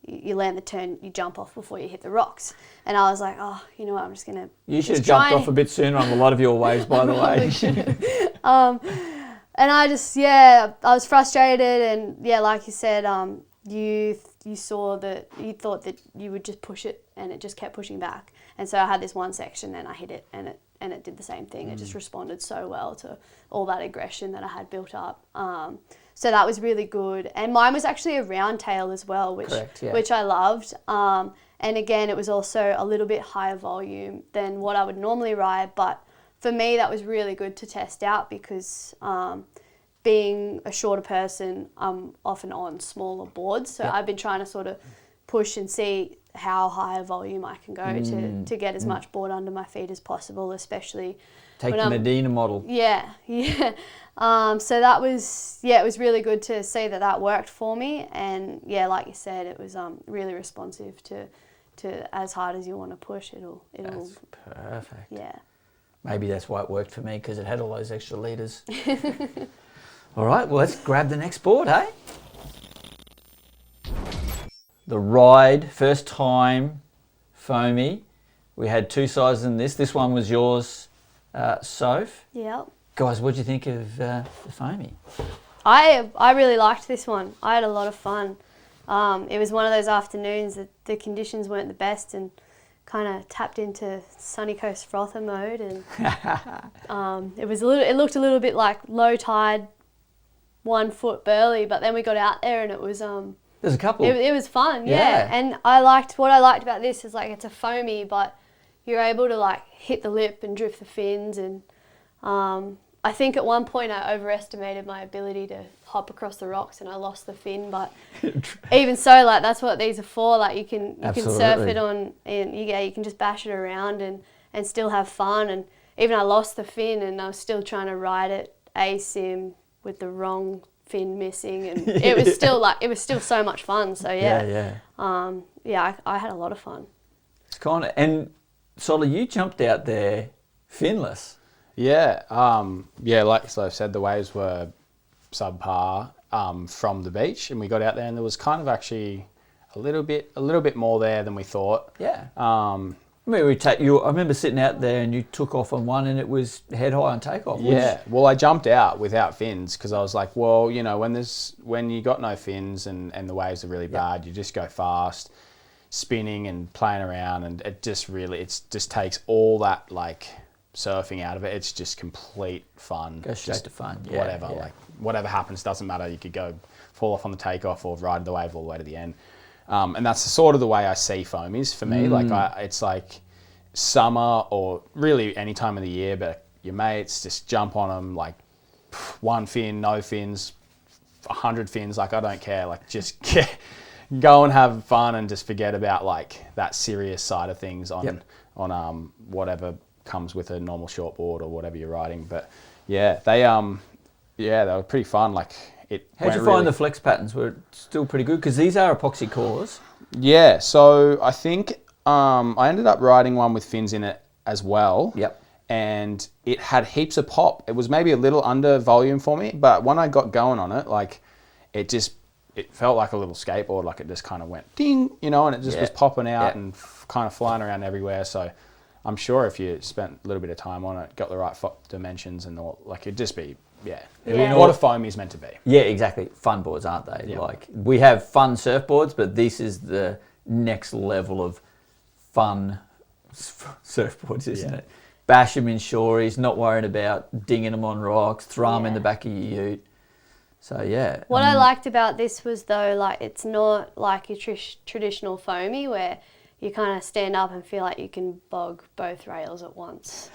you land the turn, you jump off before you hit the rocks. And I was like, oh, you know what, I'm just going to... You should have jumped off a bit sooner on a lot of your waves, by the way. And I just, I was frustrated, and like you said, you saw that, you thought that you would just push it and it just kept pushing back. And so I had this one section and I hit it and it did the same thing. It just responded so well to all that aggression that I had built up. So that was really good. And mine was actually a round tail as well, which I loved. And again, it was also a little bit higher volume than what I would normally ride. But for me, that was really good to test out because being a shorter person, I'm often on smaller boards. So I've been trying to sort of push and see how high a volume I can go to get as much board under my feet as possible, especially... Take the Medina model. Yeah. So that was, it was really good to see that worked for me. And like you said, it was really responsive to as hard as you want to push, it'll... That's perfect. Yeah. Maybe that's why it worked for me, because it had all those extra litres. All right, well, let's grab the next board, hey? The Ride, first time, foamy. We had 2 sizes in this. This one was yours, Soph. Yep. Guys, what do you think of the foamy? I really liked this one. I had a lot of fun. It was one of those afternoons that the conditions weren't the best and kind of tapped into sunny coast frother mode, and it looked a little bit like low tide, 1 foot burley, but then we got out there and it was there's a couple. It was fun, yeah. And what I liked about this is like it's a foamy, but you're able to like hit the lip and drift the fins, and I think at one point I overestimated my ability to hop across the rocks and I lost the fin, but even so, like that's what these are for. Like you can surf it on, and you can just bash it around and still have fun. And even I lost the fin and I was still trying to ride it asim with the wrong fin missing, and it was still so much fun. So I had a lot of fun. It's kind of, and Soli, you jumped out there finless. Yeah, like I've said, the waves were subpar from the beach, and we got out there, and there was kind of actually a little bit more there than we thought. Yeah. I remember sitting out there, and you took off on one, and it was head high on takeoff. Yeah. Well, I jumped out without fins because I was like, well, you know, when you got no fins and the waves are really bad, you just go fast, spinning and playing around, and it just takes all that like surfing out of it. It's just complete fun. Go straight to fun. Whatever. Like whatever happens doesn't matter. You could go fall off on the takeoff or ride the wave all the way to the end. And that's sort of the way I see foamies for me. Like it's like summer or really any time of the year, but your mates just jump on them, like 1 fin, no fins, 100 fins. Like, I don't care. Like, just go and have fun and just forget about like that serious side of things on whatever comes with a normal shortboard or whatever you're riding. But yeah, they were pretty fun. Like, how'd you find the flex patterns? Were it still pretty good? Because these are epoxy cores. Yeah, so I think I ended up riding one with fins in it as well. Yep. And it had heaps of pop. It was maybe a little under volume for me, but when I got going on it, like, it felt like a little skateboard. Like, it just kind of went ding, you know, and it just was popping out and kind of flying around everywhere. So I'm sure if you spent a little bit of time on it, got the right dimensions and all, like, it'd just be, what a foamy is meant to be. Yeah, exactly. Fun boards, aren't they? Yeah. Like, we have fun surfboards, but this is the next level of fun surfboards, isn't it? Bash them in shories, not worrying about dinging them on rocks, throw them in the back of your ute. So, yeah. What I liked about this was, though, like, it's not like your traditional foamy where you kind of stand up and feel like you can bog both rails at once.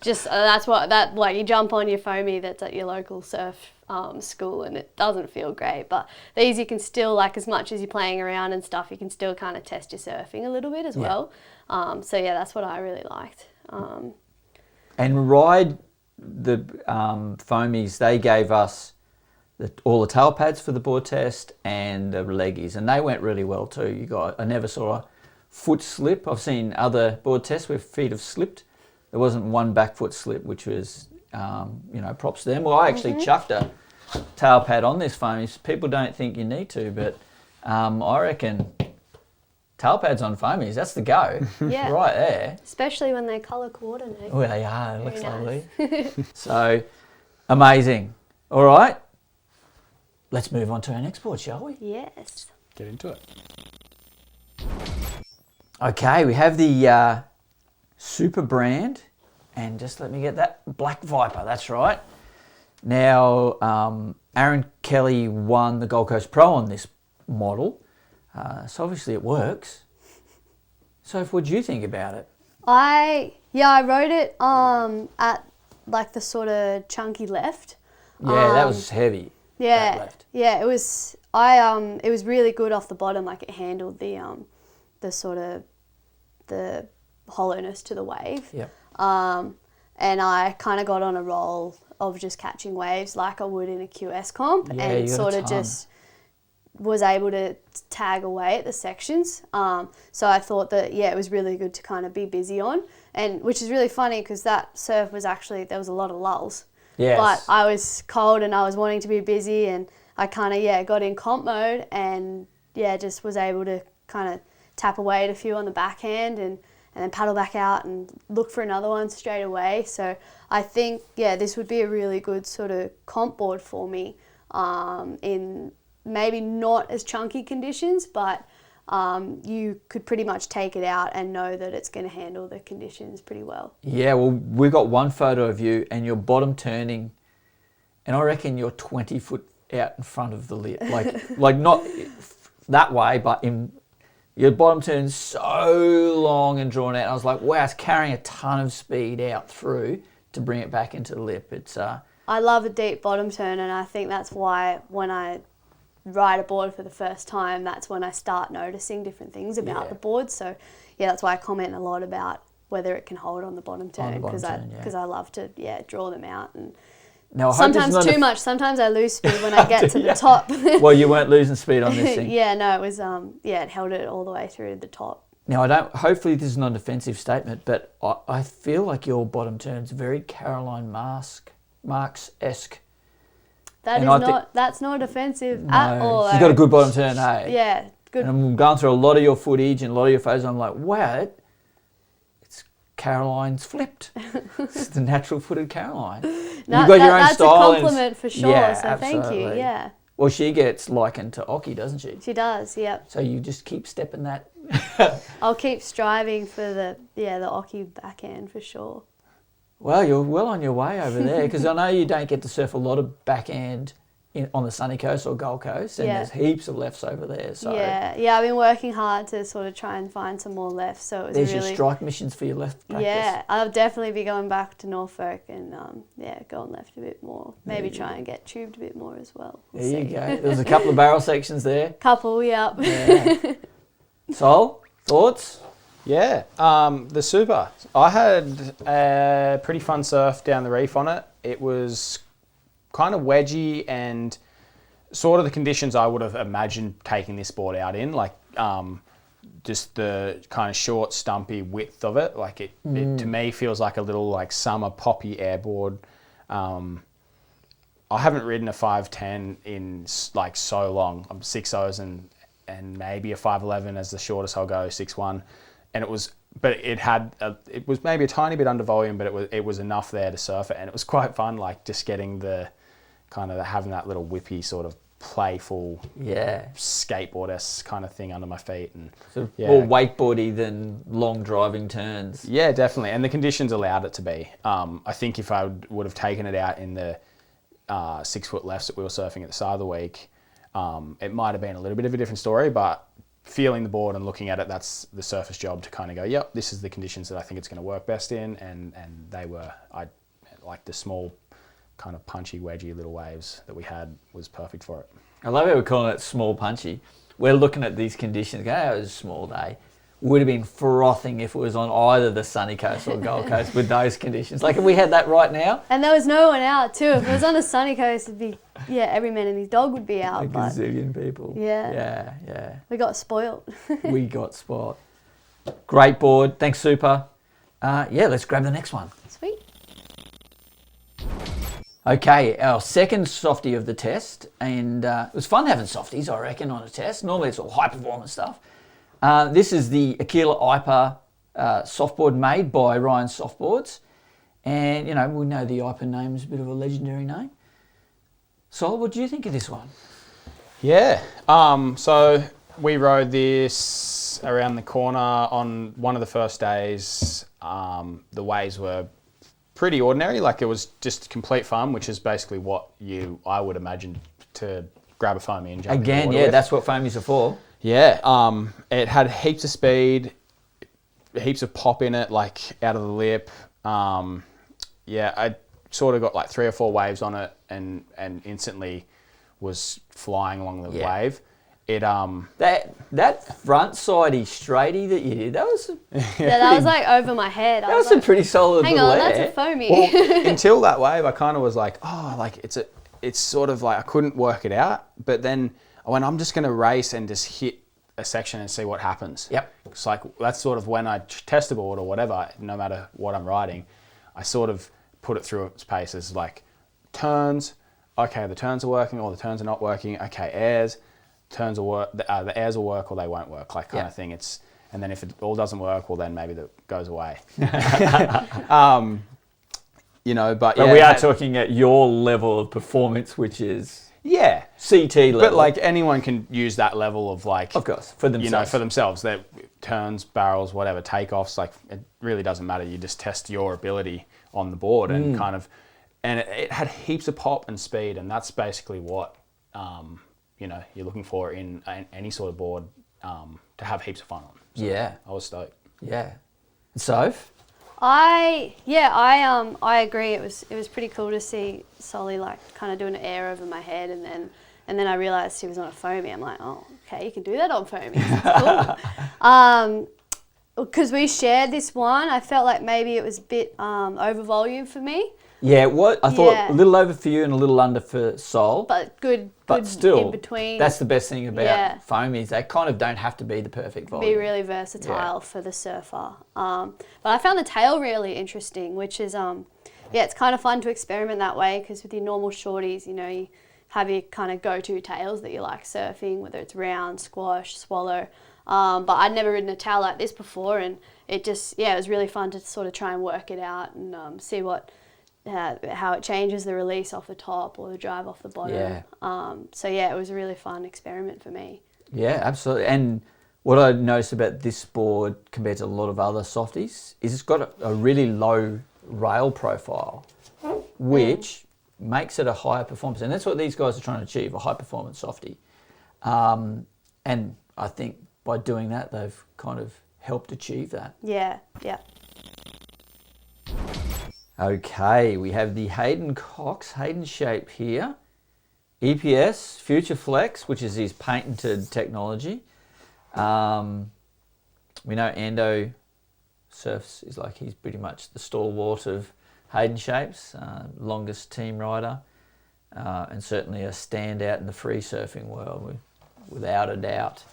Just like, you jump on your foamy that's at your local surf school and it doesn't feel great. But these you can still, like, as much as you're playing around and stuff, you can still kind of test your surfing a little bit as well. So yeah, that's what I really liked. And Ride, the foamies, they gave us all the tail pads for the board test and the leggies, and they went really well too. I never saw a foot slip. I've seen other board tests where feet have slipped. There wasn't one back foot slip, which was, props to them. Well, I actually chucked a tail pad on this foamy. People don't think you need to, but I reckon tail pads on foamies, that's the go. Yeah. Right there. Especially when they colour coordinate. Oh, they are. It Very looks nice. lovely. So, amazing. All right. Let's move on to our next board, shall we? Yes. Get into it. Okay, we have the Super brand, and just let me get that Black Viper, that's right. Now, Aaron Kelly won the Gold Coast Pro on this model, so obviously it works. So what do you think about it? I rode it at like the sort of chunky left. Yeah, that was heavy. Yeah, left. Yeah, it was. It was really good off the bottom. Like, it handled the sort of the hollowness to the wave. Yep. And I kind of got on a roll of just catching waves like I would in a QS comp, and sort of just was able to tag away at the sections. So I thought that it was really good to kind of be busy on, and which is really funny because that surf was actually, there was a lot of lulls. Yes. But I was cold and I was wanting to be busy, and I kind of, got in comp mode and, just was able to kind of tap away at a few on the backhand and then paddle back out and look for another one straight away. So I think, this would be a really good sort of comp board for me in maybe not as chunky conditions, but you could pretty much take it out and know that it's going to handle the conditions pretty well. Yeah, well, we got one photo of you and your bottom turning, and I reckon you're 20 foot out in front of the lip. Like not that way, but your bottom turn's so long and drawn out. And I was like, wow, it's carrying a ton of speed out through to bring it back into the lip. It's I love a deep bottom turn, and I think that's why when I ride a board for the first time, that's when I start noticing different things about the board. So that's why I comment a lot about whether it can hold on the bottom turn, because I love to draw them out. And now, sometimes too much. Sometimes I lose speed when I get to the top. Well, you weren't losing speed on this thing. No, it was it held it all the way through to the top. Now, hopefully this is not an offensive statement, but I feel like your bottom turn's very Caroline Marks-esque. That's not offensive at all. She's got a good bottom turn, hey? Yeah, good. And I'm going through a lot of your footage and a lot of your photos, and I'm like, wow, it's Caroline's flipped. It's the natural footed Caroline. You've got your own style. That's a compliment for sure, so absolutely. Thank you, yeah. Well, she gets likened to Occy, doesn't she? She does, yep. So you just keep stepping that. I'll keep striving for the Occy backhand for sure. Well, you're well on your way over there, because I know you don't get to surf a lot of backhand on the sunny coast or Gold Coast, and there's heaps of lefts over there. So yeah, I've been working hard to sort of try and find some more lefts. So it was there's really, your strike missions for your left practice. Yeah, I'll definitely be going back to Norfolk and going left a bit more. Maybe try and get tubed a bit more as well. There you go. There's a couple of barrel sections there. Couple, yeah. Sol, thoughts? Yeah, the super. I had a pretty fun surf down the reef on it. It was kind of wedgy and sort of the conditions I would have imagined taking this board out in, like just the kind of short, stumpy width of it. Like it to me feels like a little like summer poppy airboard. I haven't ridden a 510 in like so long. I'm 6.0s and maybe a 511 as the shortest I'll go, 6.1. And it was, but it was maybe a tiny bit under volume, but it was enough there to surf it. And it was quite fun, like just getting having that little whippy sort of playful skateboard-esque kind of thing under my feet. And more wakeboardy than long driving turns. Yeah, definitely. And the conditions allowed it to be. I think if I would have taken it out in the 6 foot lefts that we were surfing at the start of the week, it might have been a little bit of a different story, but feeling the board and looking at it, that's the surfer's job to kind of go, yep, this is the conditions that I think it's going to work best in. And I like the small kind of punchy, wedgy little waves that we had was perfect for it. I love how we're calling it small punchy. We're looking at these conditions, going, it was a small day. Would have been frothing if it was on either the sunny coast or Gold Coast with those conditions. Like if we had that right now. And there was no one out too. If it was on the sunny coast, it'd be, every man and his dog would be out. A gazillion people. Yeah. We got spoiled. We got spoiled. Great board. Thanks, Super. Let's grab the next one. Sweet. Okay, our second softie of the test, and it was fun having softies, I reckon, on a test. Normally it's all high performance stuff. This is the Aquila IPA softboard made by Ryan Softboards, and we know the IPA name is a bit of a legendary name. Sol, what do you think of this one? Yeah, so we rode this around the corner on one of the first days. The waves were pretty ordinary, like it was just complete fun, which is basically what I would imagine to grab a foamy and jump Again, in the water with. that's what foamies are for. Yeah, it had heaps of speed, heaps of pop in it, like out of the lip. I sort of got like 3 or 4 waves on it and instantly was flying along the wave. It that front sidey straighty that you did, that was that was like over my head. That was a pretty solid. Hang on, that's a foamy. Well, until that wave, I kind of was like, it's sort of like I couldn't work it out. But then I went, I'm just going to race and just hit a section and see what happens. Yep. It's like that's sort of when I test a board or whatever, no matter what I'm riding, I sort of put it through its paces, like turns. Okay, the turns are working, or the turns are not working. Okay, airs. Turns will work, the airs will work or they won't work, like kind of thing. And then if it all doesn't work, well then maybe that goes away. But we are talking at your level of performance, which is CT level. But like anyone can use that level of like, of course, for themselves. For themselves, their turns, barrels, whatever, takeoffs. Like it really doesn't matter. You just test your ability on the board and and it had heaps of pop and speed, and that's basically what. You're looking for in any sort of board to have heaps of fun on. So I was stoked. Yeah. Soph? I agree. It was pretty cool to see Soli like kind of doing an air over my head, and then I realised he was on a foamy. I'm like, oh, okay, you can do that on foamy. That's cool. Because we shared this one, I felt like maybe it was a bit over volume for me. Yeah, I thought a little over for you and a little under for Sol. But good still, in between. That's the best thing about foamies. They kind of don't have to be the perfect volume. Be really versatile for the surfer. But I found the tail really interesting, which is, it's kind of fun to experiment that way because with your normal shorties, you have your kind of go-to tails that you like surfing, whether it's round, squash, swallow. But I'd never ridden a tail like this before, and it just, it was really fun to sort of try and work it out and see how it changes the release off the top or the drive off the bottom. It was a really fun experiment for me. Yeah, absolutely. And what I noticed about this board compared to a lot of other softies is it's got a really low rail profile, which makes it a higher performance. And that's what these guys are trying to achieve, a high-performance softie. And I think by doing that, they've kind of helped achieve that. Yeah. Okay, we have the Hayden Cox, Hayden Shape here. EPS, Future Flex, which is his patented technology. We know Ando surfs is like, he's pretty much the stalwart of Hayden Shapes, longest team rider, and certainly a standout in the free surfing world, without a doubt.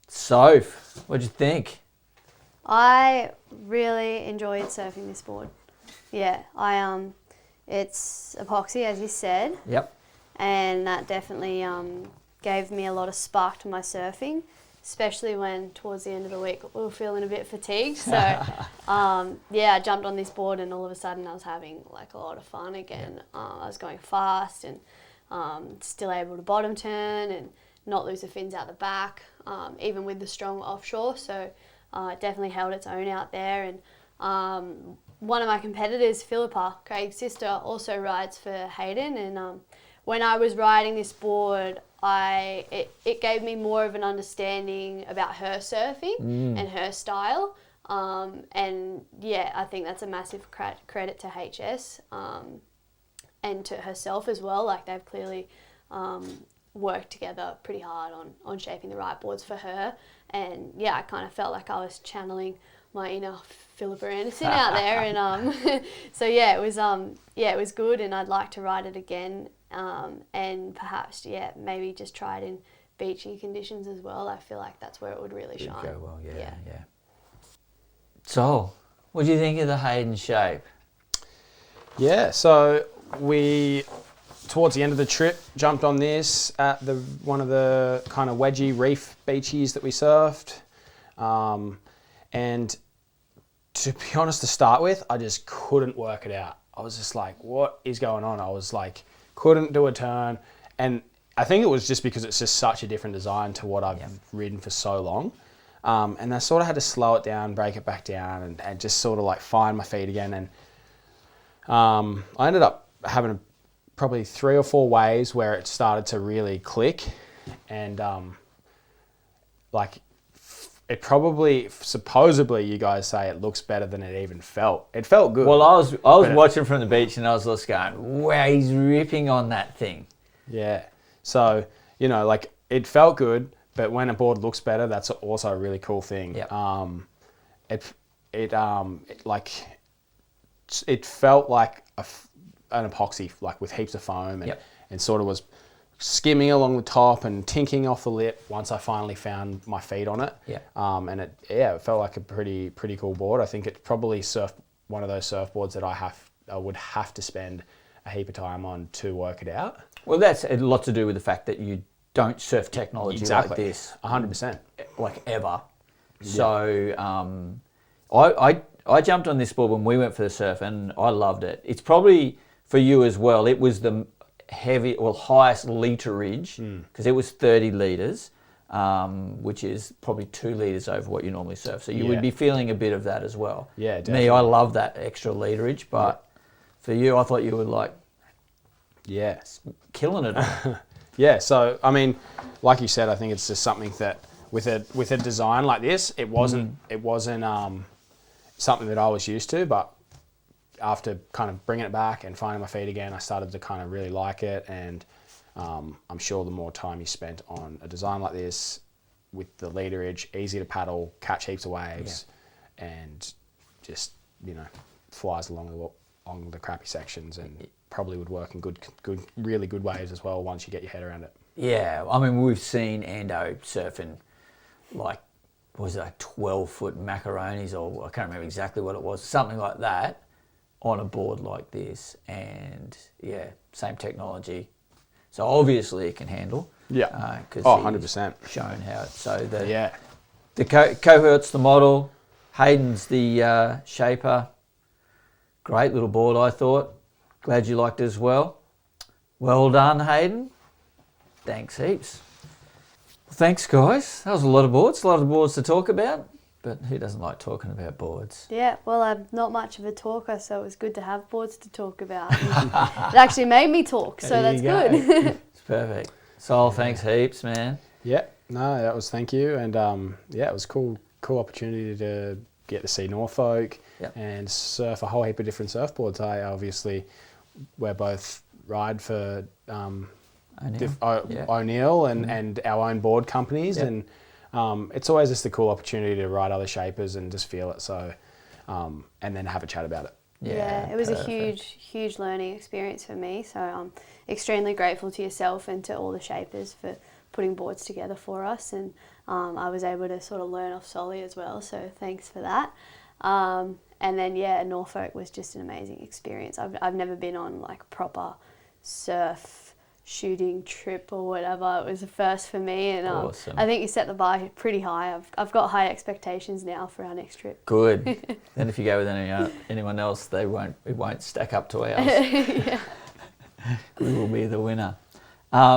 Soph, what'd you think? I really enjoyed surfing this board. Yeah, it's epoxy, as you said. Yep. And that definitely gave me a lot of spark to my surfing, especially when towards the end of the week we were feeling a bit fatigued. So I jumped on this board and all of a sudden I was having like a lot of fun again. I was going fast and still able to bottom turn and not lose the fins out the back, even with the strong offshore. So it definitely held its own out there. And one of my competitors, Philippa, Craig's sister, also rides for Hayden. And when I was riding this board, it gave me more of an understanding about her surfing and her style. And yeah, I think that's a massive credit to HS and to herself as well. Like, they've clearly worked together pretty hard on shaping the right boards for her. And yeah, I kind of felt like I was channeling my inner Philippa Anderson out there. And so yeah, it was good, and I'd like to ride it again. And perhaps, maybe just try it in beachy conditions as well. I feel like that's where it would really shine. Go well, yeah. So, what do you think of the Hayden Shape? Yeah, so we, towards the end of the trip, jumped on this at one of the kind of wedgy reef beaches that we surfed. And to be honest, to start with, I just couldn't work it out. I was just like, what is going on? I was like, couldn't do a turn. And I think it was just because it's just such a different design to what I've ridden for so long. And I sort of had to slow it down, break it back down, and just sort of like find my feet again. And I ended up having probably 3 or 4 waves where it started to really click. And it probably, supposedly, you guys say it looks better than it even felt. It felt good. Well, I was watching from the beach and I was just going, wow, he's ripping on that thing. Yeah. So, it felt good, but when a board looks better, that's also a really cool thing. Yep. It felt like an epoxy, like with heaps of foam, and sort of was skimming along the top and tinking off the lip once I finally found my feet on it. Yeah. And it felt like a pretty cool board. I think it's probably one of those surfboards that I would have to spend a heap of time on to work it out. Well, that's a lot to do with the fact that you don't surf technology like this. 100%. Like ever. So I jumped on this board when we went for the surf and I loved it. It's probably for you as well. It was the highest literage, because it was 30 litres, which is probably 2 litres over what you normally surf. So you would be feeling a bit of that as well. Yeah, definitely. Me, I love that extra literage, but for you, I thought you were like, killing it. Yeah, so I mean, like you said, I think it's just something that with a design like this, it wasn't something that I was used to, but after kind of bringing it back and finding my feet again, I started to kind of really like it. And I'm sure the more time you spent on a design like this, with the literage, easy to paddle, catch heaps of waves, and just flies along the crappy sections, and probably would work in really good waves as well once you get your head around it. Yeah, I mean, we've seen Ando surfing like, was it 12-foot macaronis, or I can't remember exactly what it was, something like that, on a board like this. And same technology. So obviously it can handle. Yeah. 100%. Shown how it. So the cohort's the model. Hayden's the shaper. Great little board, I thought. Glad you liked it as well. Well done, Hayden. Thanks heaps. Well, thanks, guys. That was a lot of boards to talk about. but who doesn't like talking about boards? Yeah, well, I'm not much of a talker, so it was good to have boards to talk about. It actually made me talk, so There that's you go. good. It's perfect. Sol, thanks heaps, man. Yeah, no, that was thank you, and it was cool opportunity to get to see Norfolk Yep. and surf a whole heap of different surfboards. Obviously, we're both ride for O'Neill and our own board companies, Yep. and it's always just a cool opportunity to ride other shapers and just feel it. So, and then have a chat about it. Yeah, it was perfect. a huge learning experience for me. So I'm extremely grateful to yourself and to all the shapers for putting boards together for us. And I was able to sort of learn off Soli as well. So thanks for that. And then, Norfolk was just an amazing experience. I've never been on like a proper surf shooting trip or whatever. It was a first for me, and Awesome. I think you set the bar pretty high. I've got high expectations now for our next trip. Good. Then if you go with anyone else, it won't stack up to ours. Yeah. We will be the winner.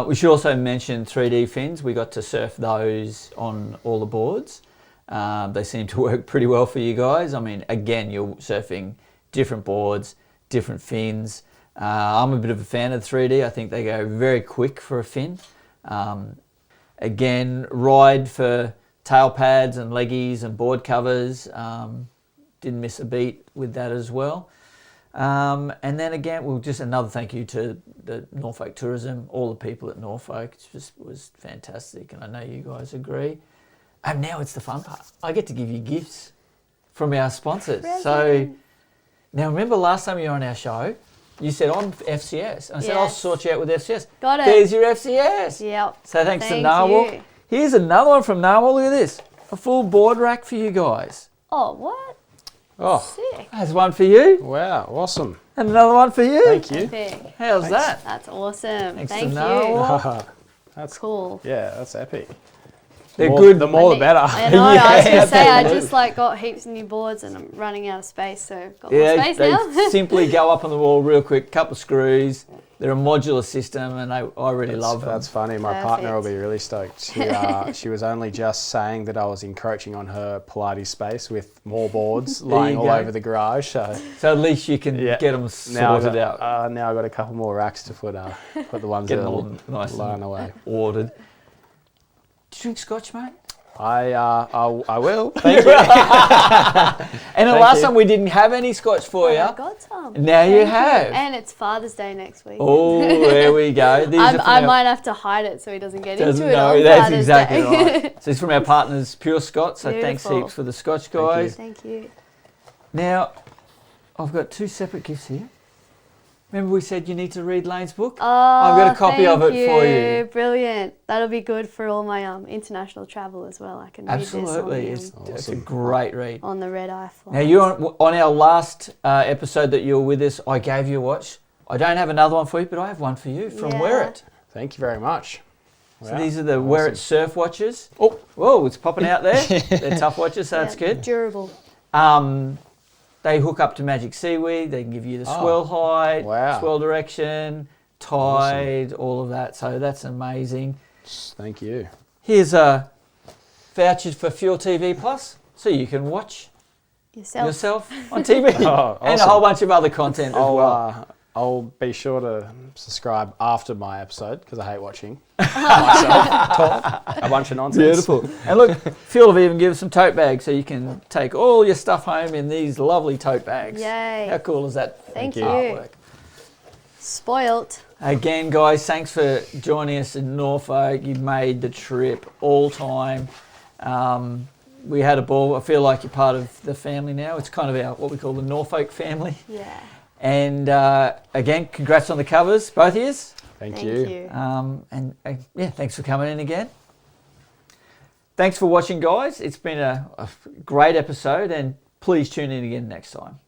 We should also mention 3D fins. We got to surf those on all the boards. They seem to work pretty well for you guys. I mean, again, you're surfing different boards, different fins. I'm a bit of a fan of the 3D. I think they go very quick for a fin. Again, ride for tail pads and leggies and board covers. Didn't miss a beat with that as well. And then again, just another thank you to the Norfolk Tourism, all the people at Norfolk. It just was fantastic, and I know you guys agree. And now it's the fun part. I get to give you gifts from our sponsors. So now remember last time you were on our show, you said, I'm FCS. And I said, I'll sort you out with FCS. Got it. There's your FCS. Yep. So thanks to Thank Narwhal. you. Here's another one from Narwhal. Look at this. A full board rack for you guys. Oh, what? Oh, Sick. There's one for you. wow, awesome. And another one for you. Thank you. Epic. How's that? That's awesome. Thanks to Thank you. Narwhal. That's Cool. Yeah, that's epic. They're More- good. The more the better. I know. I was Yeah, gonna say I absolutely. just got heaps of new boards and I'm running out of space, so I've got Yeah, more space they now. simply go up on the wall real quick, couple of screws. They're a modular system, and I really love them. That's funny. My partner will Perfect. be really stoked. She was only just saying that I was encroaching on her Pilates space with more boards lying you all go. over the garage. So So at least you can yeah. get them now sorted out, now I've got a couple more racks to put the ones get that them are all nice lying and away. ordered. Do you drink scotch, mate? I will. Thank you. And the Thank last you. time we didn't have any scotch for you. I got some. Now you Thank have. And it's Father's Day next week. Oh, there we go. These are from I our- might have to hide it so he doesn't get doesn't into it know. on That's Father's exactly Day. right. So it's from our partners, Pure Scotch. So thanks Beautiful. heaps for the Scotch, Thank you. guys. Thank you. Now, I've got two separate gifts here. Remember we said you need to read Lane's book? Oh, I've got a copy of it thank for you. Brilliant. That'll be good for all my international travel as well. I can read Absolutely. this It's a Awesome. great read. on the red eye flight. Now, you're on our last episode that you were with us, I gave you a watch. I don't have another one for you, but I have one for you from Yeah. Wear It. Thank you very much. So Wow. these are the Wear It Awesome. surf watches. Oh, whoa, it's popping out there. They're tough watches, so that's good. Durable. They hook up to Magic Seaweed. They can give you the Oh, swell height, wow. swell direction, tide, all of that. So that's amazing. Thank you. Here's a voucher for Fuel TV Plus, so you can watch yourself on TV Oh, and a awesome. whole bunch of other content as well. I'll be sure to subscribe after my episode because I hate watching myself talk a bunch of nonsense. Beautiful. And look, Fuel have even given some tote bags, so you can take all your stuff home in these lovely tote bags. Yay. How cool is that? Thank you. Artwork. Spoilt. Again, guys, thanks for joining us in Norfolk. You've made the trip all time. We had a ball. I feel like you're part of the family now. It's kind of our what we call the Norfolk family. Yeah. And again, congrats on the covers, both of you. Thank you. And yeah, thanks for coming in again. Thanks for watching, guys. It's been a great episode, and please tune in again next time.